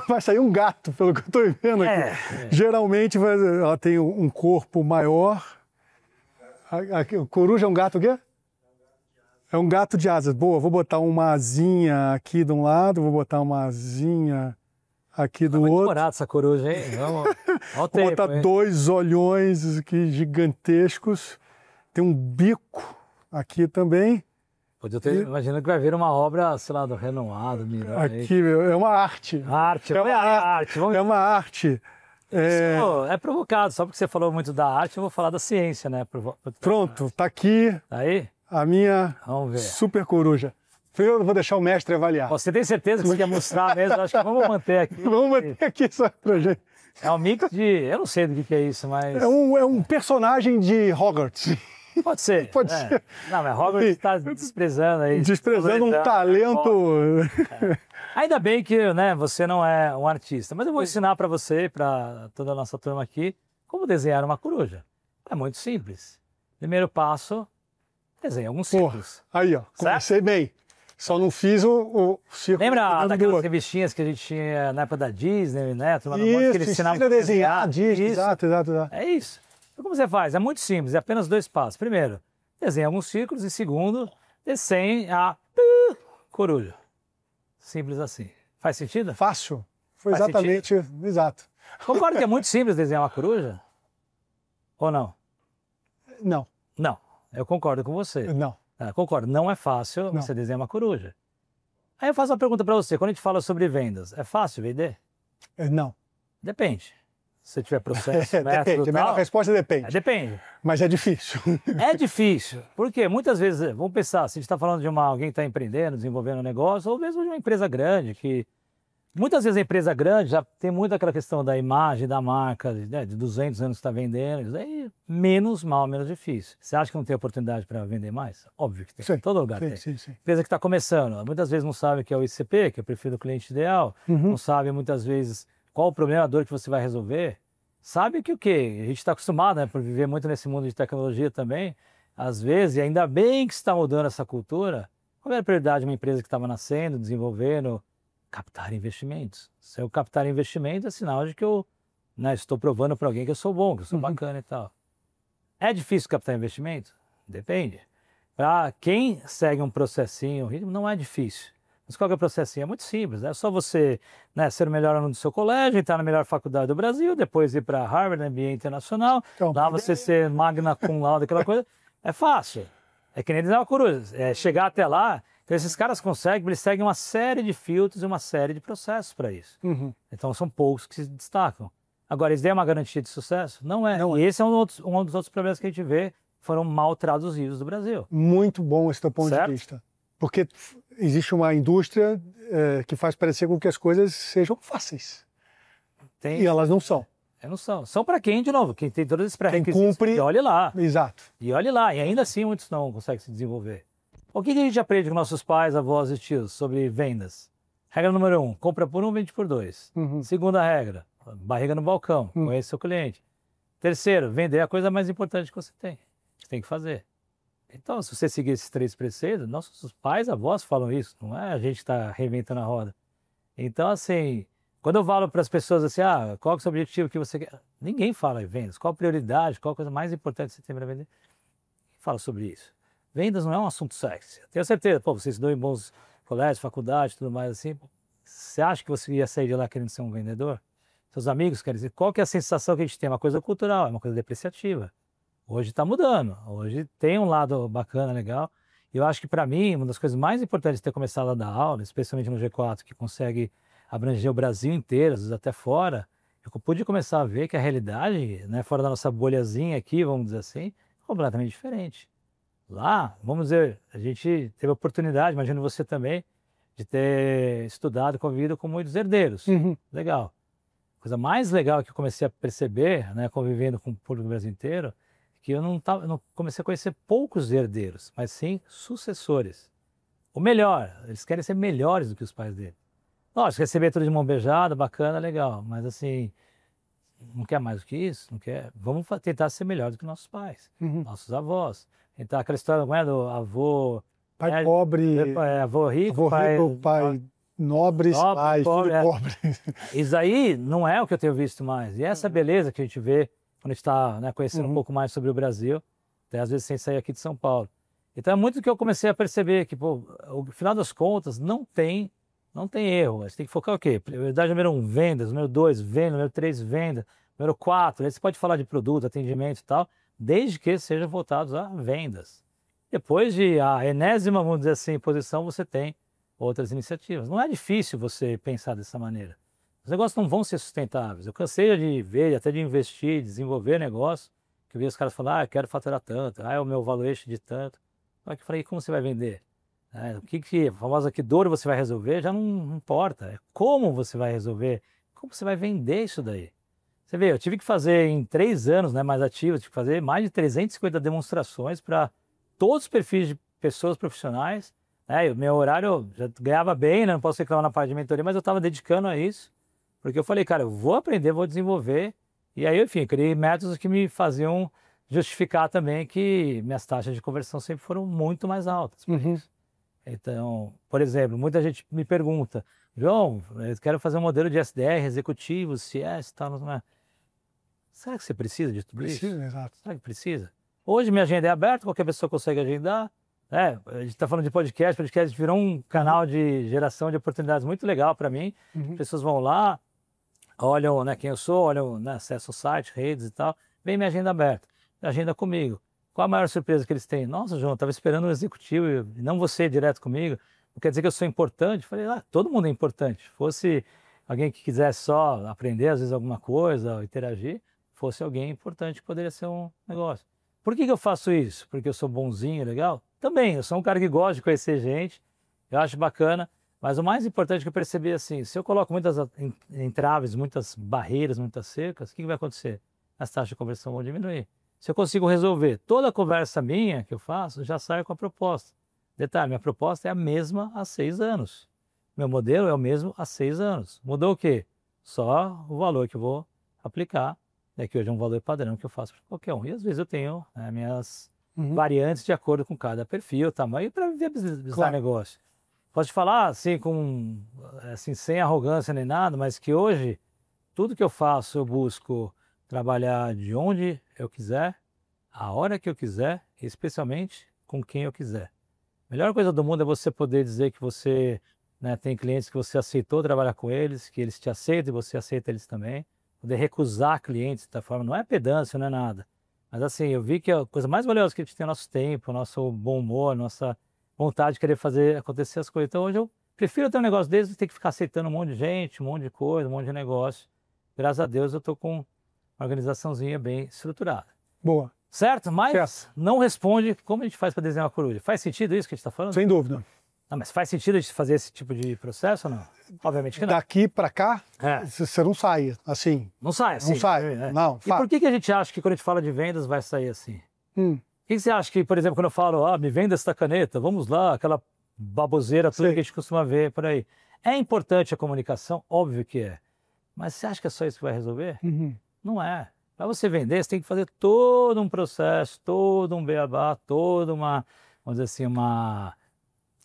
Vai sair um gato, pelo que eu estou vendo aqui. Geralmente ela tem um corpo maior. A coruja é um gato o quê? É um gato de asas. Boa, vou botar uma asinha aqui de um lado, vou botar uma asinha aqui do outro. Demorado essa coruja, hein? Vou botar 2 olhões aqui gigantescos. Tem um bico aqui também. Imagina que vai vir uma obra, sei lá, do Renoir, do Miró. Aqui, é uma arte. É uma arte. É provocado, só porque você falou muito da arte, eu vou falar da ciência, né? Pronto, tá aqui a minha super coruja. Eu vou deixar o mestre avaliar. Você tem certeza que você quer mostrar mesmo? Acho que vamos manter aqui. Vamos manter aqui só pra gente. É um mix de... Eu não sei do que é isso, mas... É um personagem de Hogwarts. Pode ser. Pode ser. Não, mas Hogwarts está desprezando aí. Desprezando um talento... Ainda bem que, né, você não é um artista, mas eu vou ensinar para você, para toda a nossa turma aqui, como desenhar uma coruja. É muito simples. Primeiro passo, Desenhei alguns Porra, círculos. aí, ó, comecei bem. Só não fiz o círculo. Lembra daquelas revistinhas que a gente tinha na época da Disney, né? Isso, que eles ensinavam a desenhar, Disney, exato. É isso. Então, como você faz? É muito simples, é apenas 2 passos. Primeiro, desenhe alguns círculos e segundo, desenhe a coruja. Simples assim. Faz sentido? Fácil. Foi Faz exatamente, exato. Concorda que é muito simples desenhar uma coruja? Ou não? Não, Não, eu concordo com você. não. Concordo, não é fácil você desenhar uma coruja. Aí eu faço uma pergunta para você, quando a gente fala sobre vendas, é fácil vender? Não. Depende. Se tiver processo, método Depende, tal, a resposta depende. depende. Mas é difícil. É difícil, porque muitas vezes, vamos pensar, se a gente está falando de alguém que está empreendendo, desenvolvendo um negócio, ou mesmo de uma empresa grande, que muitas vezes a empresa grande já tem muito aquela questão da imagem, da marca, né, de 200 anos que está vendendo, isso aí menos mal, menos difícil. Você acha que não tem oportunidade para vender mais? Óbvio que tem, Sim, em todo lugar tem. Sim. Empresa que está começando, muitas vezes não sabe o que é o ICP, que é o perfil do cliente ideal, não sabe muitas vezes qual o problema, a dor que você vai resolver. Sabe que o quê? A gente está acostumado, né, por viver muito nesse mundo de tecnologia também, às vezes, e ainda bem que está mudando essa cultura. Qual é a prioridade de uma empresa que estava nascendo, desenvolvendo? Captar investimentos. Se eu captar investimento, é sinal de que eu, né, estou provando para alguém que eu sou bom, que eu sou bacana e tal. É difícil captar investimento? Depende. Para quem segue um processinho, não é difícil. Mas qual que é o processinho? É muito simples. É só você, né, ser o melhor aluno do seu colégio, entrar na melhor faculdade do Brasil, depois ir para Harvard, MBA internacional, Então, lá você ser magna cum laude, aquela coisa. É fácil. É que nem dizer uma coruja. É chegar até lá. Então, esses caras conseguem, eles seguem uma série de filtros e uma série de processos para isso. Então, são poucos que se destacam. Agora, isso daí é uma garantia de sucesso? Não é. E esse é um dos outros problemas que a gente vê, foram mal traduzidos do Brasil. Muito bom esse teu ponto Certo? de vista. Porque existe uma indústria que faz parecer com que as coisas sejam fáceis. E elas não são. Não são. São para quem, de novo? Quem tem todos esses pré-requisitos. Quem cumpre. E olhe lá. Exato. E olhe lá. E ainda assim muitos não conseguem se desenvolver. O que a gente aprende com nossos pais, avós e tios sobre vendas? Regra número 1, compra por 1, vende por 2. Segunda regra, barriga no balcão, conheça seu cliente. Terceiro, vender é a coisa mais importante que você tem. Você tem que fazer. Então, se você seguir esses 3 preceitos, nossos pais, avós falam isso, não é a gente que está reinventando a roda. Então, assim, quando eu falo para as pessoas assim, qual é o seu objetivo que você quer? Ninguém fala em vendas. Qual a prioridade, qual a coisa mais importante que você tem para vender? Quem fala sobre isso? Vendas não é um assunto sexy. Eu tenho certeza, vocês estudam em bons colégios, faculdade, tudo mais assim. Você acha que você ia sair de lá querendo ser um vendedor? Seus amigos querem dizer, qual que é a sensação que a gente tem? É uma coisa cultural, é uma coisa depreciativa. Hoje está mudando, hoje tem um lado bacana, legal. E eu acho que para mim, uma das coisas mais importantes de ter começado a dar aula, especialmente no G4, que consegue abranger o Brasil inteiro, às vezes até fora, eu pude começar a ver que a realidade, né, fora da nossa bolhazinha aqui, vamos dizer assim, é completamente diferente. Lá, vamos dizer, a gente teve a oportunidade, imagino você também, de ter estudado, convivido com muitos herdeiros. Legal. A coisa mais legal que eu comecei a perceber, né, convivendo com o público do Brasil inteiro, é que eu não comecei a conhecer poucos herdeiros, mas sim sucessores. O melhor, eles querem ser melhores do que os pais dele. Lógico, receber tudo de mão beijada, bacana, legal, mas assim, não quer mais do que isso? Não quer? Vamos tentar ser melhor do que nossos pais, nossos avós. Então, aquela história, não é, do avô... Pai pobre, avô rico, pai nobre, pai, pobre, filho pobre. Isso aí não é o que eu tenho visto mais. E essa beleza que a gente vê quando a gente está, né, conhecendo um pouco mais sobre o Brasil, até às vezes sem sair aqui de São Paulo. Então é muito o que eu comecei a perceber, que, no final das contas, não tem erro. Você tem que focar o quê? Prioridade número 1, vendas. Número 2, venda. Número 3, venda. Número 4, aí você pode falar de produto, atendimento e tal, desde que sejam voltados a vendas. Depois de a enésima, vamos dizer assim, posição, você tem outras iniciativas. Não é difícil você pensar dessa maneira. Os negócios não vão ser sustentáveis. Eu cansei de ver, até de investir, desenvolver negócio, que eu vi os caras falar, eu quero faturar tanto, é o meu valuation de tanto. Só que eu falei, como você vai vender? A famosa que dor você vai resolver já não importa. É como você vai resolver, como você vai vender isso daí. Você vê, eu tive que fazer em 3 anos, né, mais ativo, tive que fazer mais de 350 demonstrações para todos os perfis de pessoas profissionais. O meu horário eu já ganhava bem, né, não posso reclamar na parte de mentoria, mas eu estava dedicando a isso, porque eu falei, cara, eu vou aprender, vou desenvolver. E aí, enfim, criei métodos que me faziam justificar também que minhas taxas de conversão sempre foram muito mais altas. Uhum. Então, por exemplo, muita gente me pergunta, João, eu quero fazer um modelo de SDR, executivo, CS, tal, não é? Será que você precisa de tudo isso? Precisa, exato. Será que precisa? Hoje minha agenda é aberta, qualquer pessoa consegue agendar. A gente está falando de podcast virou um canal de geração de oportunidades muito legal para mim. Uhum. As pessoas vão lá, olham, né, quem eu sou, olham, né, acessam o site, redes e tal, vem minha agenda aberta, agenda comigo. Qual a maior surpresa que eles têm? Nossa, João, estava esperando um executivo e não você direto comigo. Não quer dizer que eu sou importante? Falei, todo mundo é importante. Se fosse alguém que quisesse só aprender, às vezes, alguma coisa, ou interagir, fosse alguém importante, poderia ser um negócio. Por que eu faço isso? Porque eu sou bonzinho, legal? Também, eu sou um cara que gosta de conhecer gente, eu acho bacana, mas o mais importante que eu percebi é assim, se eu coloco muitas entraves, muitas barreiras, muitas cercas, o que vai acontecer? As taxas de conversão vão diminuir. Se eu consigo resolver toda a conversa minha que eu faço, já saio com a proposta. Detalhe, minha proposta é a mesma há 6 anos. Meu modelo é o mesmo há 6 anos. Mudou o quê? Só o valor que eu vou aplicar, que hoje é um valor padrão que eu faço para qualquer um. E às vezes eu tenho minhas variantes de acordo com cada perfil, tamanho, para viabilizar negócio. Posso te falar assim, sem arrogância nem nada, mas que hoje tudo que eu faço eu busco trabalhar de onde eu quiser, a hora que eu quiser, e especialmente com quem eu quiser. A melhor coisa do mundo é você poder dizer que você tem clientes que você aceitou trabalhar com eles, que eles te aceitam e você aceita eles também. Poder recusar clientes da forma, não é pedância, não é nada. Mas assim, eu vi que a coisa mais valiosa que a gente tem é o nosso tempo, o nosso bom humor, nossa vontade de querer fazer acontecer as coisas. Então hoje eu prefiro ter um negócio desse do que ter que ficar aceitando um monte de gente, um monte de coisa, um monte de negócio. Graças a Deus eu estou com uma organizaçãozinha bem estruturada. Boa. Certo? Mas não responde como a gente faz para desenhar uma coruja. Faz sentido isso que a gente está falando? Sem dúvida. Não, mas faz sentido a gente fazer esse tipo de processo ou não? Obviamente que não. Daqui para cá, você não sai assim. Não sai assim? Não sai, não. E por que a gente acha que quando a gente fala de vendas vai sair assim? O que você acha que, por exemplo, quando eu falo, me venda esta caneta, vamos lá, aquela baboseira toda que a gente costuma ver por aí. É importante a comunicação? Óbvio que é. Mas você acha que é só isso que vai resolver? Não é. Para você vender, você tem que fazer todo um processo, todo um beabá, toda uma, vamos dizer assim,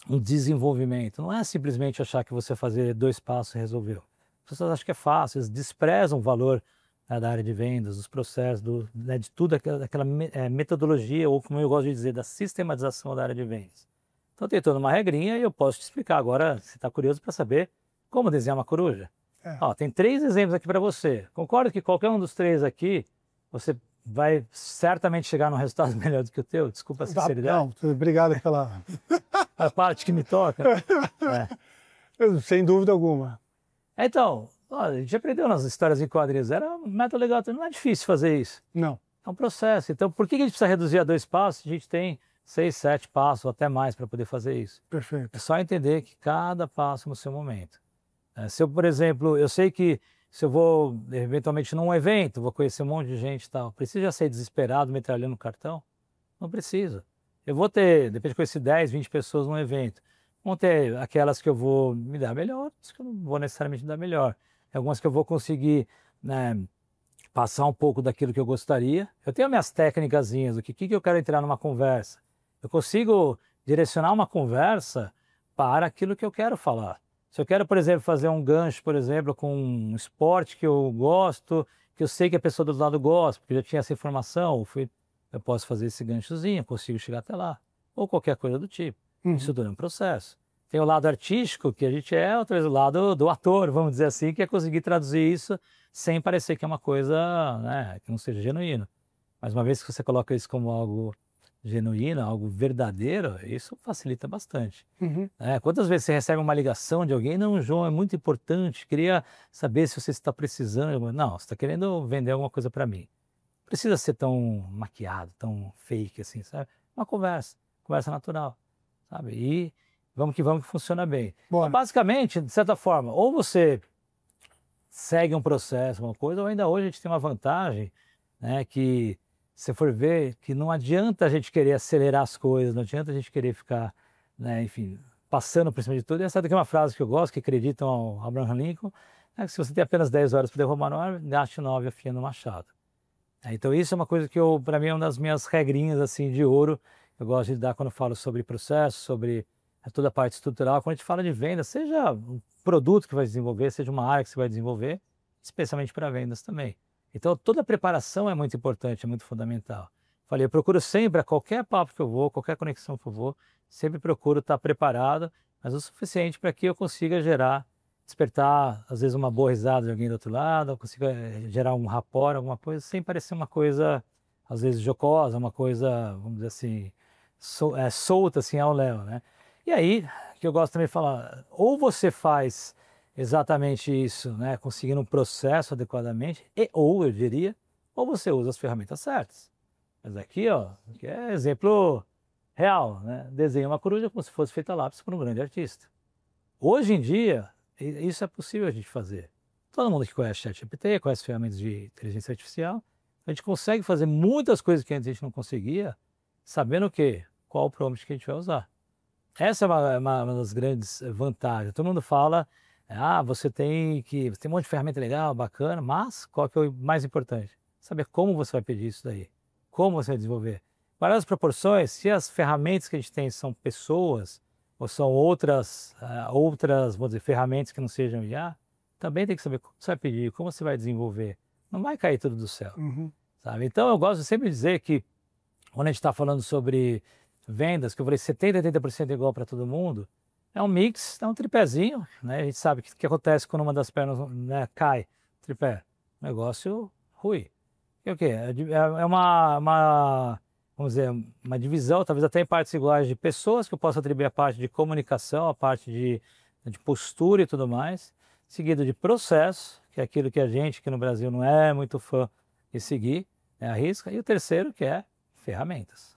um desenvolvimento. Não é simplesmente achar que você fazer 2 passos e resolveu. As pessoas acham que é fácil, eles desprezam o valor da área de vendas, dos processos, de tudo aquela metodologia, ou como eu gosto de dizer, da sistematização da área de vendas. Então tem toda uma regrinha e eu posso te explicar agora, se está curioso para saber como desenhar uma coruja. Tem 3 exemplos aqui para você. Concordo que qualquer um dos 3 aqui, você vai certamente chegar num resultado melhor do que o teu? Desculpa a sinceridade. Não, obrigado pela... a parte que me toca. Sem dúvida alguma. Então, a gente aprendeu nas histórias em quadrinhos, era um método legal, não é difícil fazer isso. Não. É um processo. Então, por que a gente precisa reduzir a 2 passos? A gente tem 6, 7 passos ou até mais para poder fazer isso. Perfeito. É só entender que cada passo é no seu momento. Se eu, por exemplo, eu sei que se eu vou eventualmente num evento, vou conhecer um monte de gente e tal, preciso já ser desesperado metralhando o cartão? Não precisa. Eu vou ter, de repente, conhecer 10, 20 pessoas num evento. Vão ter aquelas que eu vou me dar melhor, outras que eu não vou necessariamente me dar melhor. Algumas que eu vou conseguir passar um pouco daquilo que eu gostaria. Eu tenho minhas técnicazinhas do que eu quero entrar numa conversa. Eu consigo direcionar uma conversa para aquilo que eu quero falar. Se eu quero, por exemplo, fazer um gancho, por exemplo, com um esporte que eu gosto, que eu sei que a pessoa do outro lado gosta, porque eu já tinha essa informação, eu posso fazer esse ganchozinho, consigo chegar até lá. Ou qualquer coisa do tipo. Isso tudo é um processo. Tem o lado artístico, que a gente outra vez o lado do ator, vamos dizer assim, que é conseguir traduzir isso sem parecer que é uma coisa que não seja genuíno. Mas uma vez que você coloca isso como algo genuíno, algo verdadeiro, isso facilita bastante. Quantas vezes você recebe uma ligação de alguém, não, João, é muito importante, queria saber se você está precisando. Não, você está querendo vender alguma coisa para mim. Não precisa ser tão maquiado, tão fake assim, sabe? Uma conversa natural, sabe? E vamos que funciona bem. Então, basicamente, de certa forma, ou você segue um processo, uma coisa, ou ainda hoje a gente tem uma vantagem, que se for ver, que não adianta a gente querer acelerar as coisas, não adianta a gente querer ficar, enfim, passando por cima de tudo. E essa daqui é uma frase que eu gosto, que acreditam ao Abraham Lincoln, que se você tem apenas 10 horas para derrubar 9, gaste 9 afiando o machado. Então isso é uma coisa que para mim é uma das minhas regrinhas assim de ouro. Eu gosto de dar quando eu falo sobre processo, sobre toda a parte estrutural. Quando a gente fala de venda, seja um produto que vai desenvolver, seja uma área que você vai desenvolver, especialmente para vendas também. Então toda a preparação é muito importante, é muito fundamental. Falei, eu procuro sempre, a qualquer papo que eu vou, qualquer conexão que eu vou, sempre procuro estar preparado, mas o suficiente para que eu consiga despertar, às vezes, uma boa risada de alguém do outro lado, eu consiga gerar um rapport, alguma coisa, sem parecer uma coisa, às vezes, jocosa, uma coisa, vamos dizer assim, solta, assim, ao léu, né? E aí, que eu gosto também de falar, ou você faz exatamente isso, né, conseguindo um processo adequadamente, ou, eu diria, ou você usa as ferramentas certas. Mas aqui, ó, aqui é exemplo real, né? Desenha uma coruja como se fosse feita a lápis por um grande artista. Hoje em dia, isso é possível a gente fazer. Todo mundo que conhece ChatGPT, conhece ferramentas de inteligência artificial, a gente consegue fazer muitas coisas que antes a gente não conseguia, sabendo o quê? Qual o prompt que a gente vai usar. Essa é uma das grandes vantagens. Todo mundo fala, você tem um monte de ferramenta legal, bacana, mas qual que é o mais importante? Saber como você vai pedir isso daí. Como você vai desenvolver? Para as proporções, se as ferramentas que a gente tem são pessoas, ou são outras, vamos dizer, ferramentas que não sejam IA, também tem que saber como você vai pedir, como você vai desenvolver. Não vai cair tudo do céu, sabe? Então, eu gosto de sempre dizer que, quando a gente está falando sobre vendas, que eu falei 70%, 80% igual para todo mundo, é um mix, é um tripézinho, né? A gente sabe o que acontece quando uma das pernas, né, cai, tripé, negócio ruim. É o quê? É vamos dizer, uma divisão, talvez até em partes iguais, de pessoas, que eu posso atribuir a parte de comunicação, a parte de postura e tudo mais, seguido de processo, que é aquilo que a gente aqui no Brasil não é muito fã de seguir, arrisca, e o terceiro, que é ferramentas.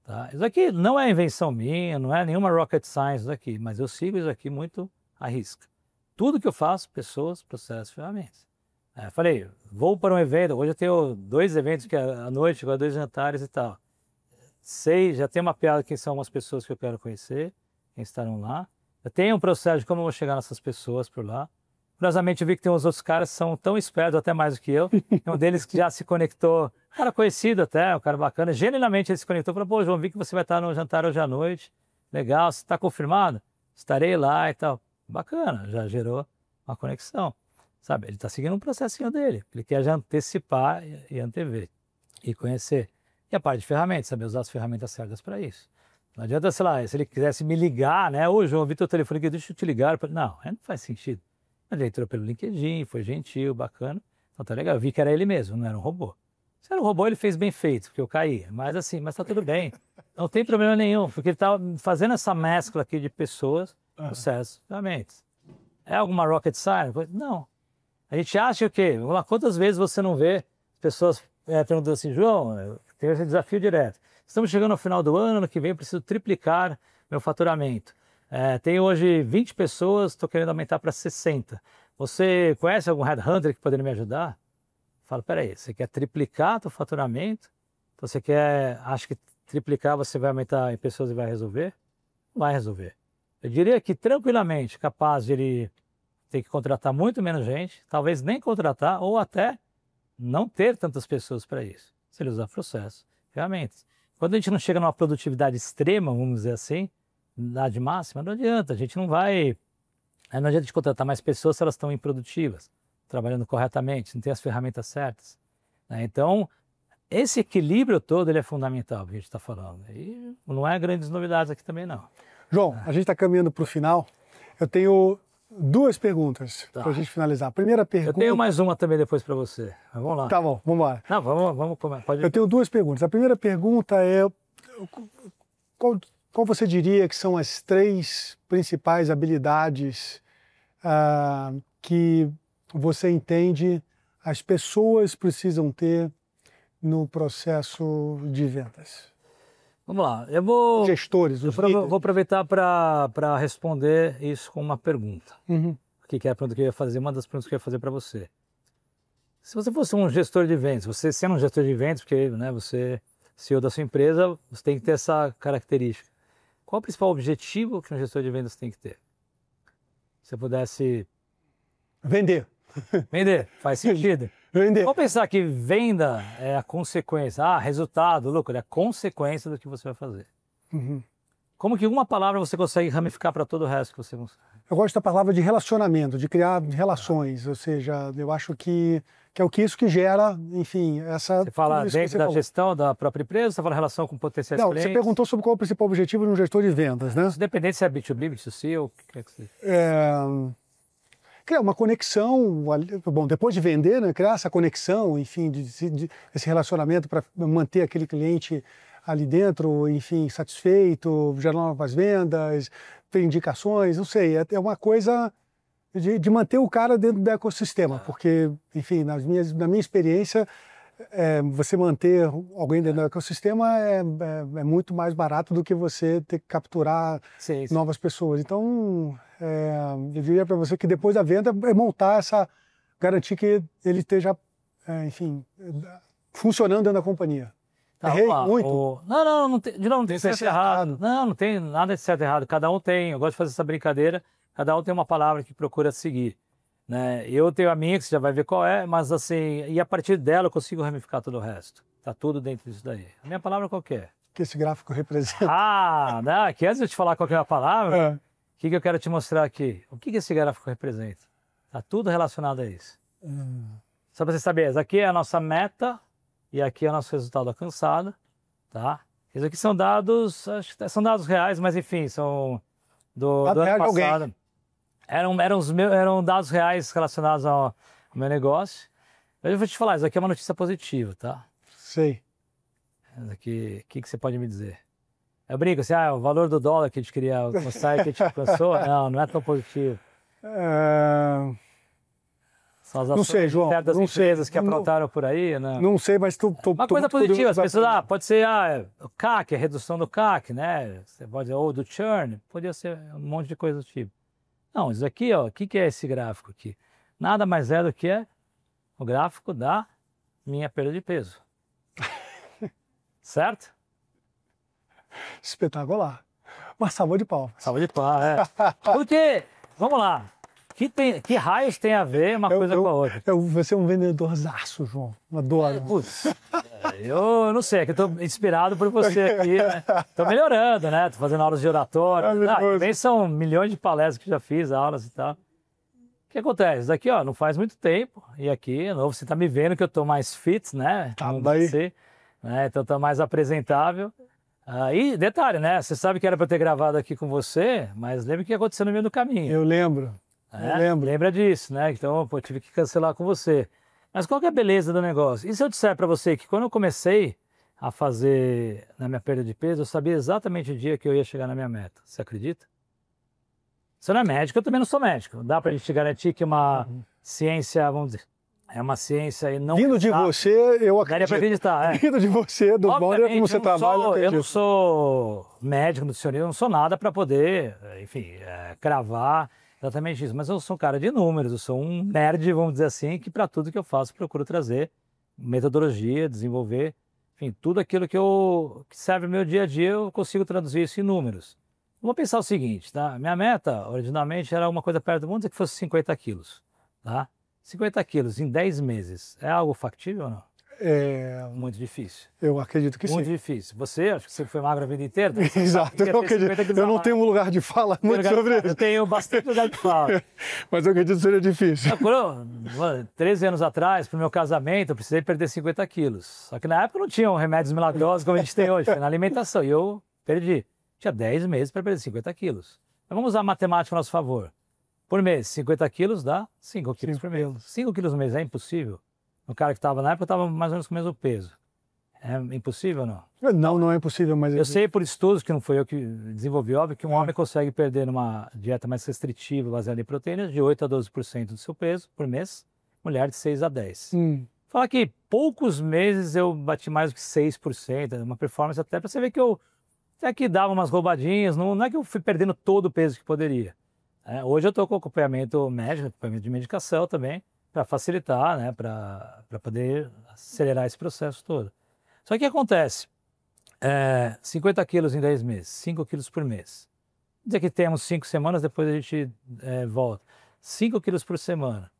Tá? Isso aqui não é invenção minha, não é nenhuma rocket science isso aqui, mas eu sigo isso aqui muito à risca. Tudo que eu faço, pessoas, processos, ferramentas. Falei, vou para um evento, hoje eu tenho 2 eventos que é à noite, agora 2 jantares e tal. Já tenho mapeado quem são as pessoas que eu quero conhecer, quem estarão lá. Eu tenho um processo de como eu vou chegar nessas pessoas por lá. Curiosamente, eu vi que tem uns outros caras que são tão espertos, até mais do que eu. Tem um deles que já se conectou, um cara conhecido até, um cara bacana. Genuinamente ele se conectou e falou, pô, João, vi que você vai estar no jantar hoje à noite. Legal, você está confirmado? Estarei lá e tal. Bacana, já gerou uma conexão. Sabe, ele está seguindo um processinho dele. Ele quer já antecipar e antever e conhecer. E a parte de ferramentas, saber usar as ferramentas certas para isso. Não adianta, sei lá, se ele quisesse me ligar, né? Ô, João, vi teu telefone aqui, deixa eu te ligar. Não, não faz sentido. Mas ele entrou pelo LinkedIn, foi gentil, bacana. Então tá legal, eu vi que era ele mesmo, não era um robô. Se era um robô, ele fez bem feito, porque eu caí. Mas assim, mas tá tudo bem. Não tem problema nenhum, porque ele tá fazendo essa mescla aqui de pessoas, processos, ferramentas. É alguma rocket science? Não. A gente acha o quê? Vamos lá, quantas vezes você não vê pessoas perguntando assim, João, eu tenho esse desafio direto. Estamos chegando ao final do ano que vem, eu preciso triplicar meu faturamento. Tenho hoje 20 pessoas, estou querendo aumentar para 60. Você conhece algum headhunter que poderia me ajudar? Fala, peraí, você quer triplicar seu faturamento? Então você acha que triplicar você vai aumentar em pessoas e vai resolver? Não vai resolver. Eu diria que tranquilamente capaz de ele ter que contratar muito menos gente, talvez nem contratar ou até não ter tantas pessoas para isso, se ele usar processo, ferramentas. Quando a gente não chega numa produtividade extrema, vamos dizer assim, na de máxima, não adianta, a gente não vai... Não adianta a gente contratar mais pessoas se elas estão improdutivas, trabalhando corretamente, não tem as ferramentas certas. Então, esse equilíbrio todo ele é fundamental, que a gente está falando. E não é grandes novidades aqui também, não. João, a gente está caminhando para o final. Eu tenho 2 perguntas para a gente finalizar. A primeira pergunta... Eu tenho mais uma também depois para você. Mas vamos lá. Tá bom, vamos lá. Não, vamos pode... Eu tenho 2 perguntas. A primeira pergunta é qual você diria que são as 3 principais habilidades que você entende as pessoas precisam ter no processo de vendas? Vamos lá, eu vou... Gestores, os vou aproveitar para responder isso com uma pergunta. Que é a pergunta que eu ia fazer, uma das perguntas que eu ia fazer para você. Se você fosse um gestor de vendas, você sendo um gestor de vendas, porque você, CEO da sua empresa, você tem que ter essa característica. Qual o principal objetivo que um gestor de vendas tem que ter? Se você pudesse... Vender. Vender, faz sentido. Vender. Vamos pensar que venda é a consequência. Ah, resultado, lucro, é a consequência do que você vai fazer. Uhum. Como que uma palavra você consegue ramificar para todo o resto que você consegue? Eu gosto da palavra de relacionamento, de criar relações, ou seja, eu acho que é o que isso que gera, enfim, essa... Você fala tudo isso que dentro você da falou. gestão da própria empresa, você fala relação com potenciais Não, clientes? você perguntou sobre qual é o principal objetivo de um gestor de vendas, né? Independente se é B2B, B2C ou o que quer que seja. Criar uma conexão, bom, depois de vender, né, criar essa conexão, enfim, esse relacionamento para manter aquele cliente ali dentro, enfim, satisfeito, gerar novas vendas, ter indicações, não sei, é uma coisa de manter o cara dentro do ecossistema, porque, enfim, na minha experiência, você manter alguém dentro do ecossistema é muito mais barato do que você ter que capturar novas pessoas. Então, eu diria para você que depois da venda é montar garantir que ele esteja, enfim, funcionando dentro da companhia. Tá, Errei muito? Não tem certo e errado. Não tem nada de certo e errado. Cada um tem, eu gosto de fazer essa brincadeira, cada um tem uma palavra que procura seguir. Né? Eu tenho a minha, que você já vai ver qual é, mas assim, e a partir dela eu consigo ramificar todo o resto. Tá tudo dentro disso daí. A minha palavra qual que é? Que esse gráfico representa. Não, que antes de eu te falar qual que é a palavra, o que eu quero te mostrar aqui? O que esse gráfico representa? Tá tudo relacionado a isso. Só para você saber, essa aqui é a nossa meta e aqui é o nosso resultado alcançado, tá? Esses aqui são dados, acho que são dados reais, mas enfim, são do ano passado. Eram dados reais relacionados ao meu negócio. Eu vou te falar, isso aqui é uma notícia positiva, tá? Sei. Isso aqui, o que você pode me dizer? Eu brinco assim, o valor do dólar que a gente queria mostrar que a gente alcançou, não é tão positivo. São as ações, não sei, João, das empresas que aprontaram por aí, né? Não sei, mas uma coisa positiva, as pessoas, pode ser o CAC, a redução do CAC, né? Você pode dizer, ou do churn, podia ser um monte de coisa do tipo. Não, isso aqui, ó, o que é esse gráfico aqui? Nada mais é do que o gráfico da minha perda de peso. Certo? Espetacular. Uma salva de palmas. Salva de palmas, Porque, vamos lá, que raios tem a ver uma coisa com a outra? Você é um vendedorzaço, João. Adoro. Putz, eu não sei, é que eu tô inspirado por você aqui, né? Tô melhorando, né? Tô fazendo aulas de oratório. Também são milhões de palestras que já fiz, aulas e tal. O que acontece? Isso aqui, ó, não faz muito tempo. E aqui, novo, você tá me vendo que eu tô mais fit, né? Tá daí. Né? Então tô mais apresentável. E detalhe, né? Você sabe que era para eu ter gravado aqui com você, mas lembra o que aconteceu no meio do caminho. Eu lembro. Eu lembro. Lembra disso, né? Então, pô, tive que cancelar com você. Mas qual que é a beleza do negócio? E se eu disser para você que quando eu comecei a fazer na minha perda de peso, eu sabia exatamente o dia que eu ia chegar na minha meta. Você acredita? Você não é médico, eu também não sou médico. Dá para a gente garantir que uma ciência, vamos dizer, é uma ciência e não... Vindo de você, eu acredito. Daria para acreditar, Vindo de você, do modo como você trabalha, eu não sou médico, nutricionista, eu não sou nada para poder, enfim, cravar exatamente isso. Mas eu sou um cara de números, eu sou um nerd, vamos dizer assim, que para tudo que eu faço procuro trazer metodologia, desenvolver, enfim, tudo aquilo que serve no meu dia a dia, eu consigo traduzir isso em números. Vamos pensar o seguinte, tá? Minha meta, originalmente, era uma coisa perto, vamos dizer que fosse 50 quilos, tá? 50 quilos em 10 meses, é algo factível ou não? Muito difícil. Eu acredito que sim. Muito difícil. Você, acho que você foi magro a vida inteira. Exato, eu acredito. Eu não tenho um lugar de fala muito sobre isso. Eu tenho bastante lugar de fala. Mas eu acredito que seria difícil. 13 anos atrás, para o meu casamento, eu precisei perder 50 quilos. Só que na época não tinham remédios milagrosos como a gente tem hoje, foi na alimentação. E eu perdi. Tinha 10 meses para perder 50 quilos. Então vamos usar a matemática a nosso favor. Por mês, 50 quilos dá 5 quilos por mês. 5 quilos por mês é impossível? O cara que estava na época estava mais ou menos com o mesmo peso. É impossível ou não? Não é impossível, mas... Eu sei por estudos, que não foi eu que desenvolvi, óbvio, que um homem consegue perder numa dieta mais restritiva, baseada em proteínas, de 8 a 12% do seu peso por mês, mulher de 6 a 10%. Fala que poucos meses eu bati mais do que 6%, uma performance até para você ver que eu até que dava umas roubadinhas, não é que eu fui perdendo todo o peso que poderia. Hoje eu estou com acompanhamento médico, acompanhamento de medicação também, para facilitar, né, para poder acelerar esse processo todo. Só que o que acontece? 50 quilos em 10 meses, 5 quilos por mês. Dizer que temos 5 semanas, depois a gente volta. 5 quilos por semana.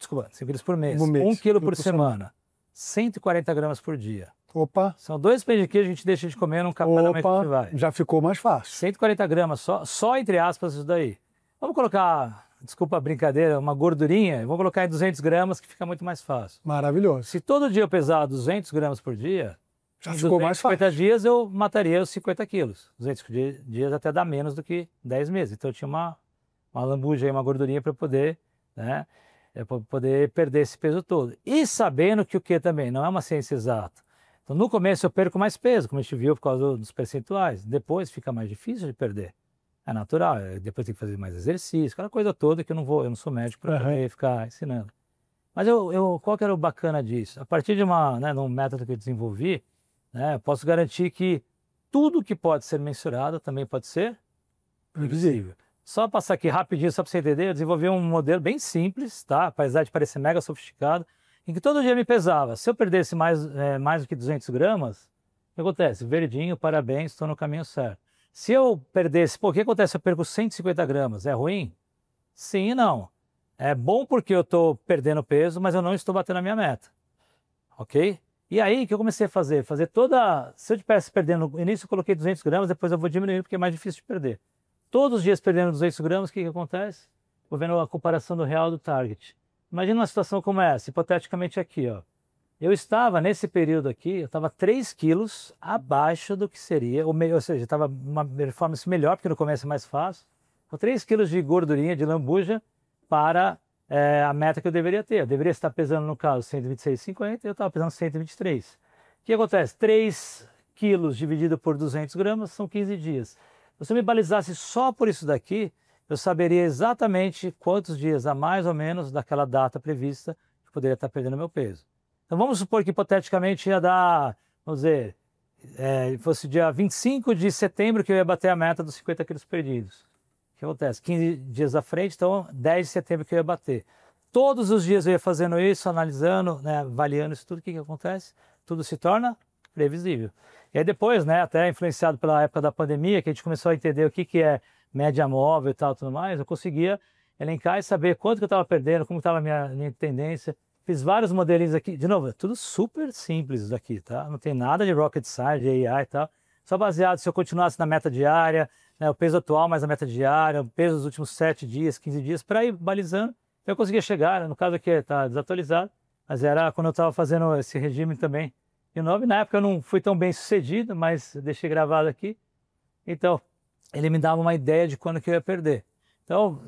Desculpa, 5 quilos por mês. No mês, 1 quilo por semana. semana. 140 gramas por dia. Opa, São 2 pães de queijo que a gente deixa de comer num café da manhã que a gente vai. já ficou mais fácil. 140 gramas, só entre aspas isso daí. Vamos colocar, desculpa a brincadeira, uma gordurinha, vou colocar em 200 gramas que fica muito mais fácil. Maravilhoso. Se todo dia eu pesar 200 gramas por dia, Já em ficou mais 250 fácil. dias eu mataria os 50 quilos. 200 dias até dá menos do que 10 meses. Então eu tinha uma lambuja aí, uma gordurinha para poder, né, pra poder perder esse peso todo. E sabendo que o que também não é uma ciência exata. Então no começo eu perco mais peso, como a gente viu por causa dos percentuais. Depois fica mais difícil de perder. É natural, depois tem que fazer mais exercício, aquela coisa toda que eu não sou médico para poder ficar ensinando. Mas qual que era o bacana disso? A partir de um método que eu desenvolvi, né, eu posso garantir que tudo que pode ser mensurado também pode ser previsível. Só passar aqui rapidinho, só para você entender, eu desenvolvi um modelo bem simples, tá? Apesar de parecer mega sofisticado, em que todo dia eu me pesava. Se eu perdesse mais do que 200 gramas, o que acontece? Verdinho, parabéns, estou no caminho certo. Se eu perdesse, o que acontece se eu perco 150 gramas? É ruim? Sim e não. É bom porque eu estou perdendo peso, mas eu não estou batendo a minha meta. Ok? E aí, o que eu comecei a fazer? Se eu estivesse perdendo, no início eu coloquei 200 gramas, depois eu vou diminuir porque é mais difícil de perder. Todos os dias perdendo 200 gramas, o que acontece? Vou vendo a comparação do real do target. Imagina uma situação como essa, hipoteticamente aqui, ó. Eu estava, nesse período aqui, eu estava 3 quilos abaixo do que seria, ou seja, estava uma performance melhor, porque no começo é mais fácil, com 3 quilos de gordurinha, de lambuja, para a meta que eu deveria ter. Eu deveria estar pesando, no caso, 126,50, eu estava pesando 123. O que acontece? 3 quilos dividido por 200 gramas são 15 dias. Se eu me balizasse só por isso daqui, eu saberia exatamente quantos dias a mais ou menos daquela data prevista que eu poderia estar perdendo meu peso. Então vamos supor que hipoteticamente ia dar, vamos dizer, fosse dia 25 de setembro que eu ia bater a meta dos 50 quilos perdidos. O que acontece? 15 dias à frente, então 10 de setembro que eu ia bater. Todos os dias eu ia fazendo isso, analisando, né, avaliando isso tudo, o que acontece? Tudo se torna previsível. E aí depois, né, até influenciado pela época da pandemia, que a gente começou a entender o que é média móvel e tal, tudo mais, eu conseguia elencar e saber quanto que eu estava perdendo, como estava a minha tendência. Fiz vários modelinhos aqui, de novo, é tudo super simples isso aqui, tá? Não tem nada de rocket science, de AI e tal. Só baseado se eu continuasse na meta diária, né, o peso atual mais a meta diária, o peso dos últimos 7 dias, 15 dias, para ir balizando. Eu conseguia chegar, né, no caso aqui está desatualizado, mas era quando eu estava fazendo esse regime também. De novo, na época eu não fui tão bem sucedido, mas deixei gravado aqui. Então, ele me dava uma ideia de quando que eu ia perder. Então,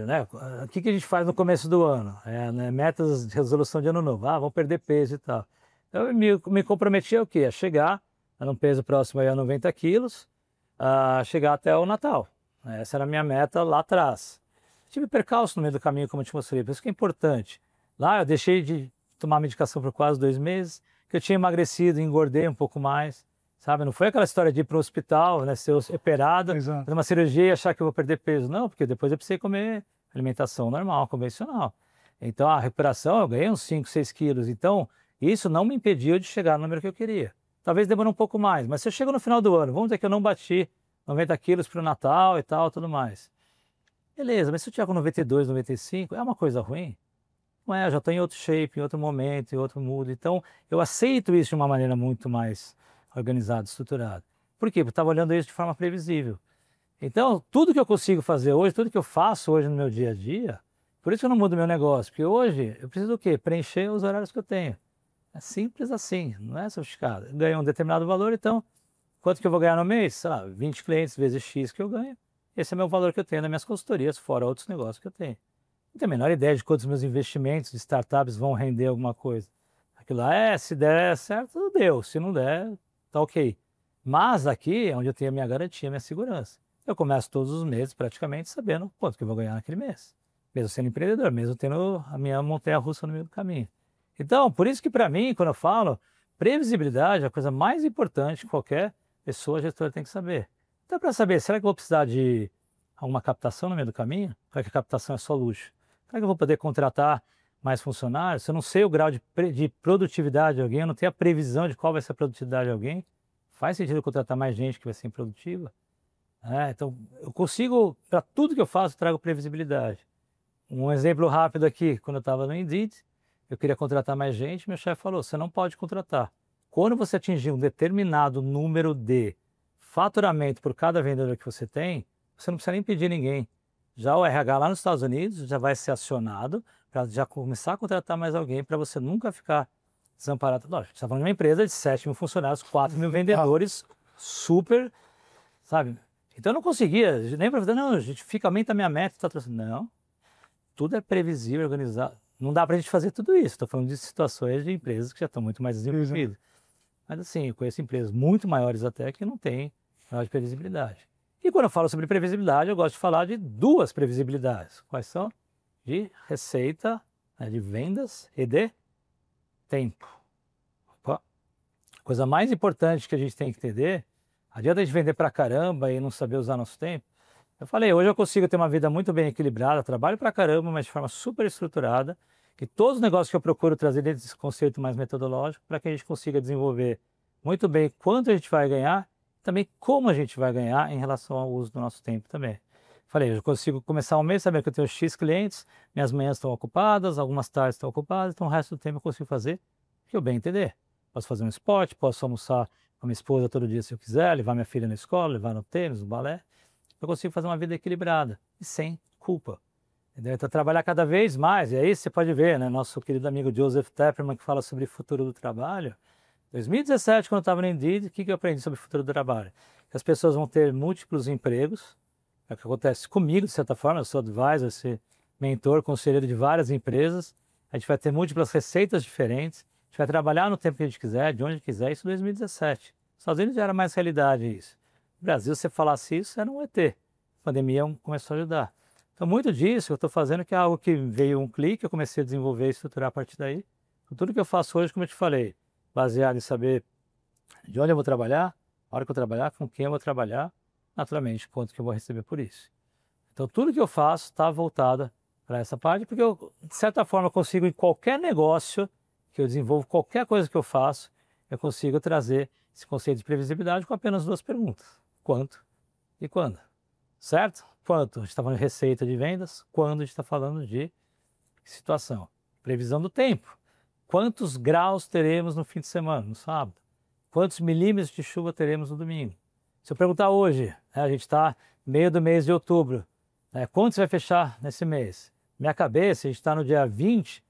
né, o que a gente faz no começo do ano? Né, metas de resolução de ano novo. Vamos perder peso e tal. Então, eu me comprometia o quê? A chegar a um peso próximo aí a 90 quilos, a chegar até o Natal. Essa era a minha meta lá atrás. Tive percalço no meio do caminho, como eu te mostrei, por isso que é importante. Lá eu deixei de tomar medicação por quase 2 meses, que eu tinha emagrecido, engordei um pouco mais, sabe? Não foi aquela história de ir para o hospital, né, ser operado, fazer uma cirurgia e achar que eu vou perder peso. Não, porque depois eu precisei comer alimentação normal, convencional. Então a recuperação, eu ganhei uns 5, 6 quilos. Então isso não me impediu de chegar no número que eu queria. Talvez demore um pouco mais, mas se eu chego no final do ano, vamos dizer que eu não bati 90 quilos para o Natal e tal, tudo mais. Beleza, mas se eu tiver com 92, 95, é uma coisa ruim? Não é, eu já estou em outro shape, em outro momento, em outro mood. Então, eu aceito isso de uma maneira muito mais organizada, estruturada. Por quê? Porque eu estava olhando isso de forma previsível. Então, tudo que eu consigo fazer hoje, tudo que eu faço hoje no meu dia a dia, por isso que eu não mudo meu negócio, porque hoje eu preciso do quê? Preencher os horários que eu tenho. É simples assim, não é sofisticado. Eu ganho um determinado valor, então, quanto que eu vou ganhar no mês? Sei lá, 20 clientes vezes X que eu ganho. Esse é o meu valor que eu tenho nas minhas consultorias, fora outros negócios que eu tenho. Não tenho a menor ideia de quantos meus investimentos de startups vão render alguma coisa. Aquilo lá se der certo, deu. Se não der, tá ok. Mas aqui é onde eu tenho a minha garantia, a minha segurança. Eu começo todos os meses praticamente sabendo quanto que eu vou ganhar naquele mês. Mesmo sendo empreendedor, mesmo tendo a minha montanha-russa no meio do caminho. Então, por isso que para mim, quando eu falo, previsibilidade é a coisa mais importante que qualquer pessoa, gestora, tem que saber. Então, para saber, será que eu vou precisar de alguma captação no meio do caminho? Será que a captação é só luxo? Será que eu vou poder contratar mais funcionários? Se eu não sei o grau de produtividade de alguém, eu não tenho a previsão de qual vai ser a produtividade de alguém, faz sentido eu contratar mais gente que vai ser improdutiva? Então, eu consigo, para tudo que eu faço, eu trago previsibilidade. Um exemplo rápido aqui, quando eu estava no Indeed, eu queria contratar mais gente, meu chefe falou, você não pode contratar. Quando você atingir um determinado número de faturamento por cada vendedor que você tem, você não precisa nem pedir ninguém. Já o RH lá nos Estados Unidos já vai ser acionado para já começar a contratar mais alguém para você nunca ficar desamparado. Não, a gente está falando de uma empresa de 7 mil funcionários, 4 mil vendedores, super, sabe? Então eu não conseguia, nem para não, a gente fica, aumenta a minha meta, não, tudo é previsível, organizado. Não dá para a gente fazer tudo isso, estou falando de situações de empresas que já estão muito mais desenvolvidas. Mas assim, eu conheço empresas muito maiores até que não têm maior de previsibilidade. E quando eu falo sobre previsibilidade, eu gosto de falar de duas previsibilidades. Quais são? De receita, né, de vendas e de tempo. Opa. A coisa mais importante que a gente tem que entender, adianta a gente vender pra caramba e não saber usar nosso tempo. Eu falei, hoje eu consigo ter uma vida muito bem equilibrada, trabalho pra caramba, mas de forma super estruturada, que todos os negócios que eu procuro trazer dentro desse conceito mais metodológico, para que a gente consiga desenvolver muito bem quanto a gente vai ganhar, também como a gente vai ganhar em relação ao uso do nosso tempo também. Falei, eu consigo começar um mês sabendo que eu tenho X clientes, minhas manhãs estão ocupadas, algumas tardes estão ocupadas, então o resto do tempo eu consigo fazer o que eu bem entender. Posso fazer um esporte, posso almoçar com a minha esposa todo dia se eu quiser, levar minha filha na escola, levar no tênis, no balé. Eu consigo fazer uma vida equilibrada e sem culpa. Entendeu? Então, trabalhar cada vez mais, e aí você pode ver, né, nosso querido amigo Joseph Tepperman, que fala sobre o futuro do trabalho. Em 2017, quando eu estava no Indeed, o que eu aprendi sobre o futuro do trabalho? Que as pessoas vão ter múltiplos empregos, é o que acontece comigo, de certa forma, eu sou advisor, sou mentor, conselheiro de várias empresas, a gente vai ter múltiplas receitas diferentes, a gente vai trabalhar no tempo que a gente quiser, de onde quiser, isso em 2017. Nos Estados Unidos já era mais realidade isso. No Brasil, se você falasse isso, era um ET. A pandemia começou a ajudar. Então, muito disso eu estou fazendo, que é algo que veio um clique, eu comecei a desenvolver e estruturar a partir daí. Então, tudo que eu faço hoje, como eu te falei, baseado em saber de onde eu vou trabalhar, a hora que eu trabalhar, com quem eu vou trabalhar, naturalmente, quanto que eu vou receber por isso. Então, tudo que eu faço está voltado para essa parte, porque eu, de certa forma, consigo, em qualquer negócio que eu desenvolvo, qualquer coisa que eu faço, eu consigo trazer esse conceito de previsibilidade com apenas duas perguntas. Quanto e quando? Certo? Quanto? A gente está falando de receita de vendas. Quando? A gente está falando de situação. Previsão do tempo. Quantos graus teremos no fim de semana, no sábado? Quantos milímetros de chuva teremos no domingo? Se eu perguntar hoje, né, a gente está no meio do mês de outubro, quanto você vai fechar nesse mês? Minha cabeça, a gente está no dia 20,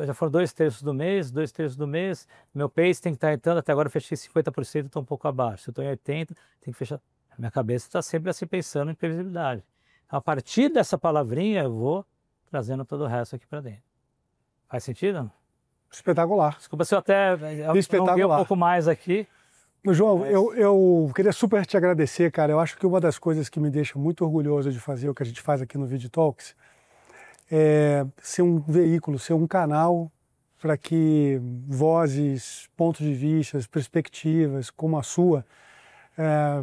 já foram 2/3 do mês, 2/3 do mês, meu pace tem que estar entrando, até agora eu fechei 50%, estou um pouco abaixo. Se eu estou em 80%, tem que fechar. Minha cabeça está sempre assim pensando em previsibilidade. A partir dessa palavrinha, eu vou trazendo todo o resto aqui para dentro. Faz sentido? Espetacular. Desculpa se eu até alonguei um pouco mais aqui. João, eu queria super te agradecer, cara. Eu acho que uma das coisas que me deixa muito orgulhoso de fazer o que a gente faz aqui no VideTalks é ser um veículo, ser um canal para que vozes, pontos de vista, perspectivas como a sua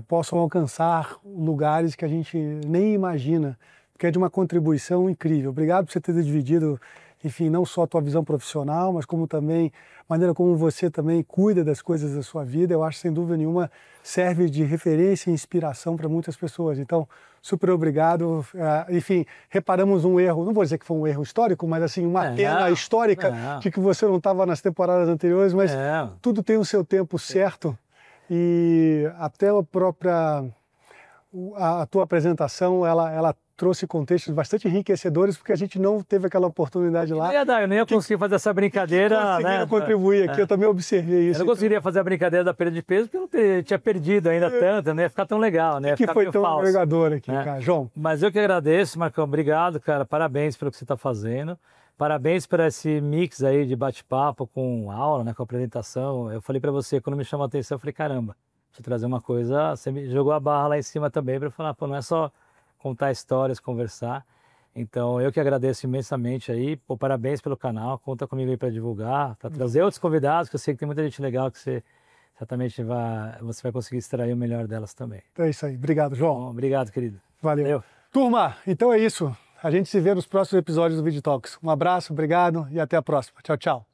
possam alcançar lugares que a gente nem imagina, porque é de uma contribuição incrível. Obrigado por você ter dividido, enfim, não só a tua visão profissional, mas como também a maneira como você também cuida das coisas da sua vida. Eu acho, sem dúvida nenhuma, serve de referência e inspiração para muitas pessoas. Então, super obrigado. Enfim, reparamos um erro, não vou dizer que foi um erro histórico, mas assim, uma pena histórica de que você não estava nas temporadas anteriores, mas tudo tem o seu tempo certo. E até a tua apresentação, ela trouxe contextos bastante enriquecedores, porque a gente não teve aquela oportunidade lá. Eu nem ia conseguir fazer essa brincadeira, né? Contribuir aqui, eu também observei isso. Eu não conseguiria fazer a brincadeira da perda de peso, porque eu não tinha perdido ainda tanto, não ia ficar tão legal, né? Que foi tão agregador aqui, cara. João. Mas eu que agradeço, Marcão, obrigado, cara, parabéns pelo que você está fazendo. Parabéns por esse mix aí de bate-papo com aula, né, com apresentação. Eu falei para você, quando me chamou a atenção, eu falei, caramba, deixa eu trazer uma coisa, você me jogou a barra lá em cima também para falar, pô, não é só contar histórias, conversar. Então, eu que agradeço imensamente aí, pô, parabéns pelo canal, conta comigo aí para divulgar, para trazer outros convidados, que eu sei que tem muita gente legal que você certamente você vai conseguir extrair o melhor delas também. Então é isso aí, obrigado, João. Bom, obrigado, querido. Valeu. Turma, então é isso. A gente se vê nos próximos episódios do VideTalks. Um abraço, obrigado e até a próxima. Tchau, tchau.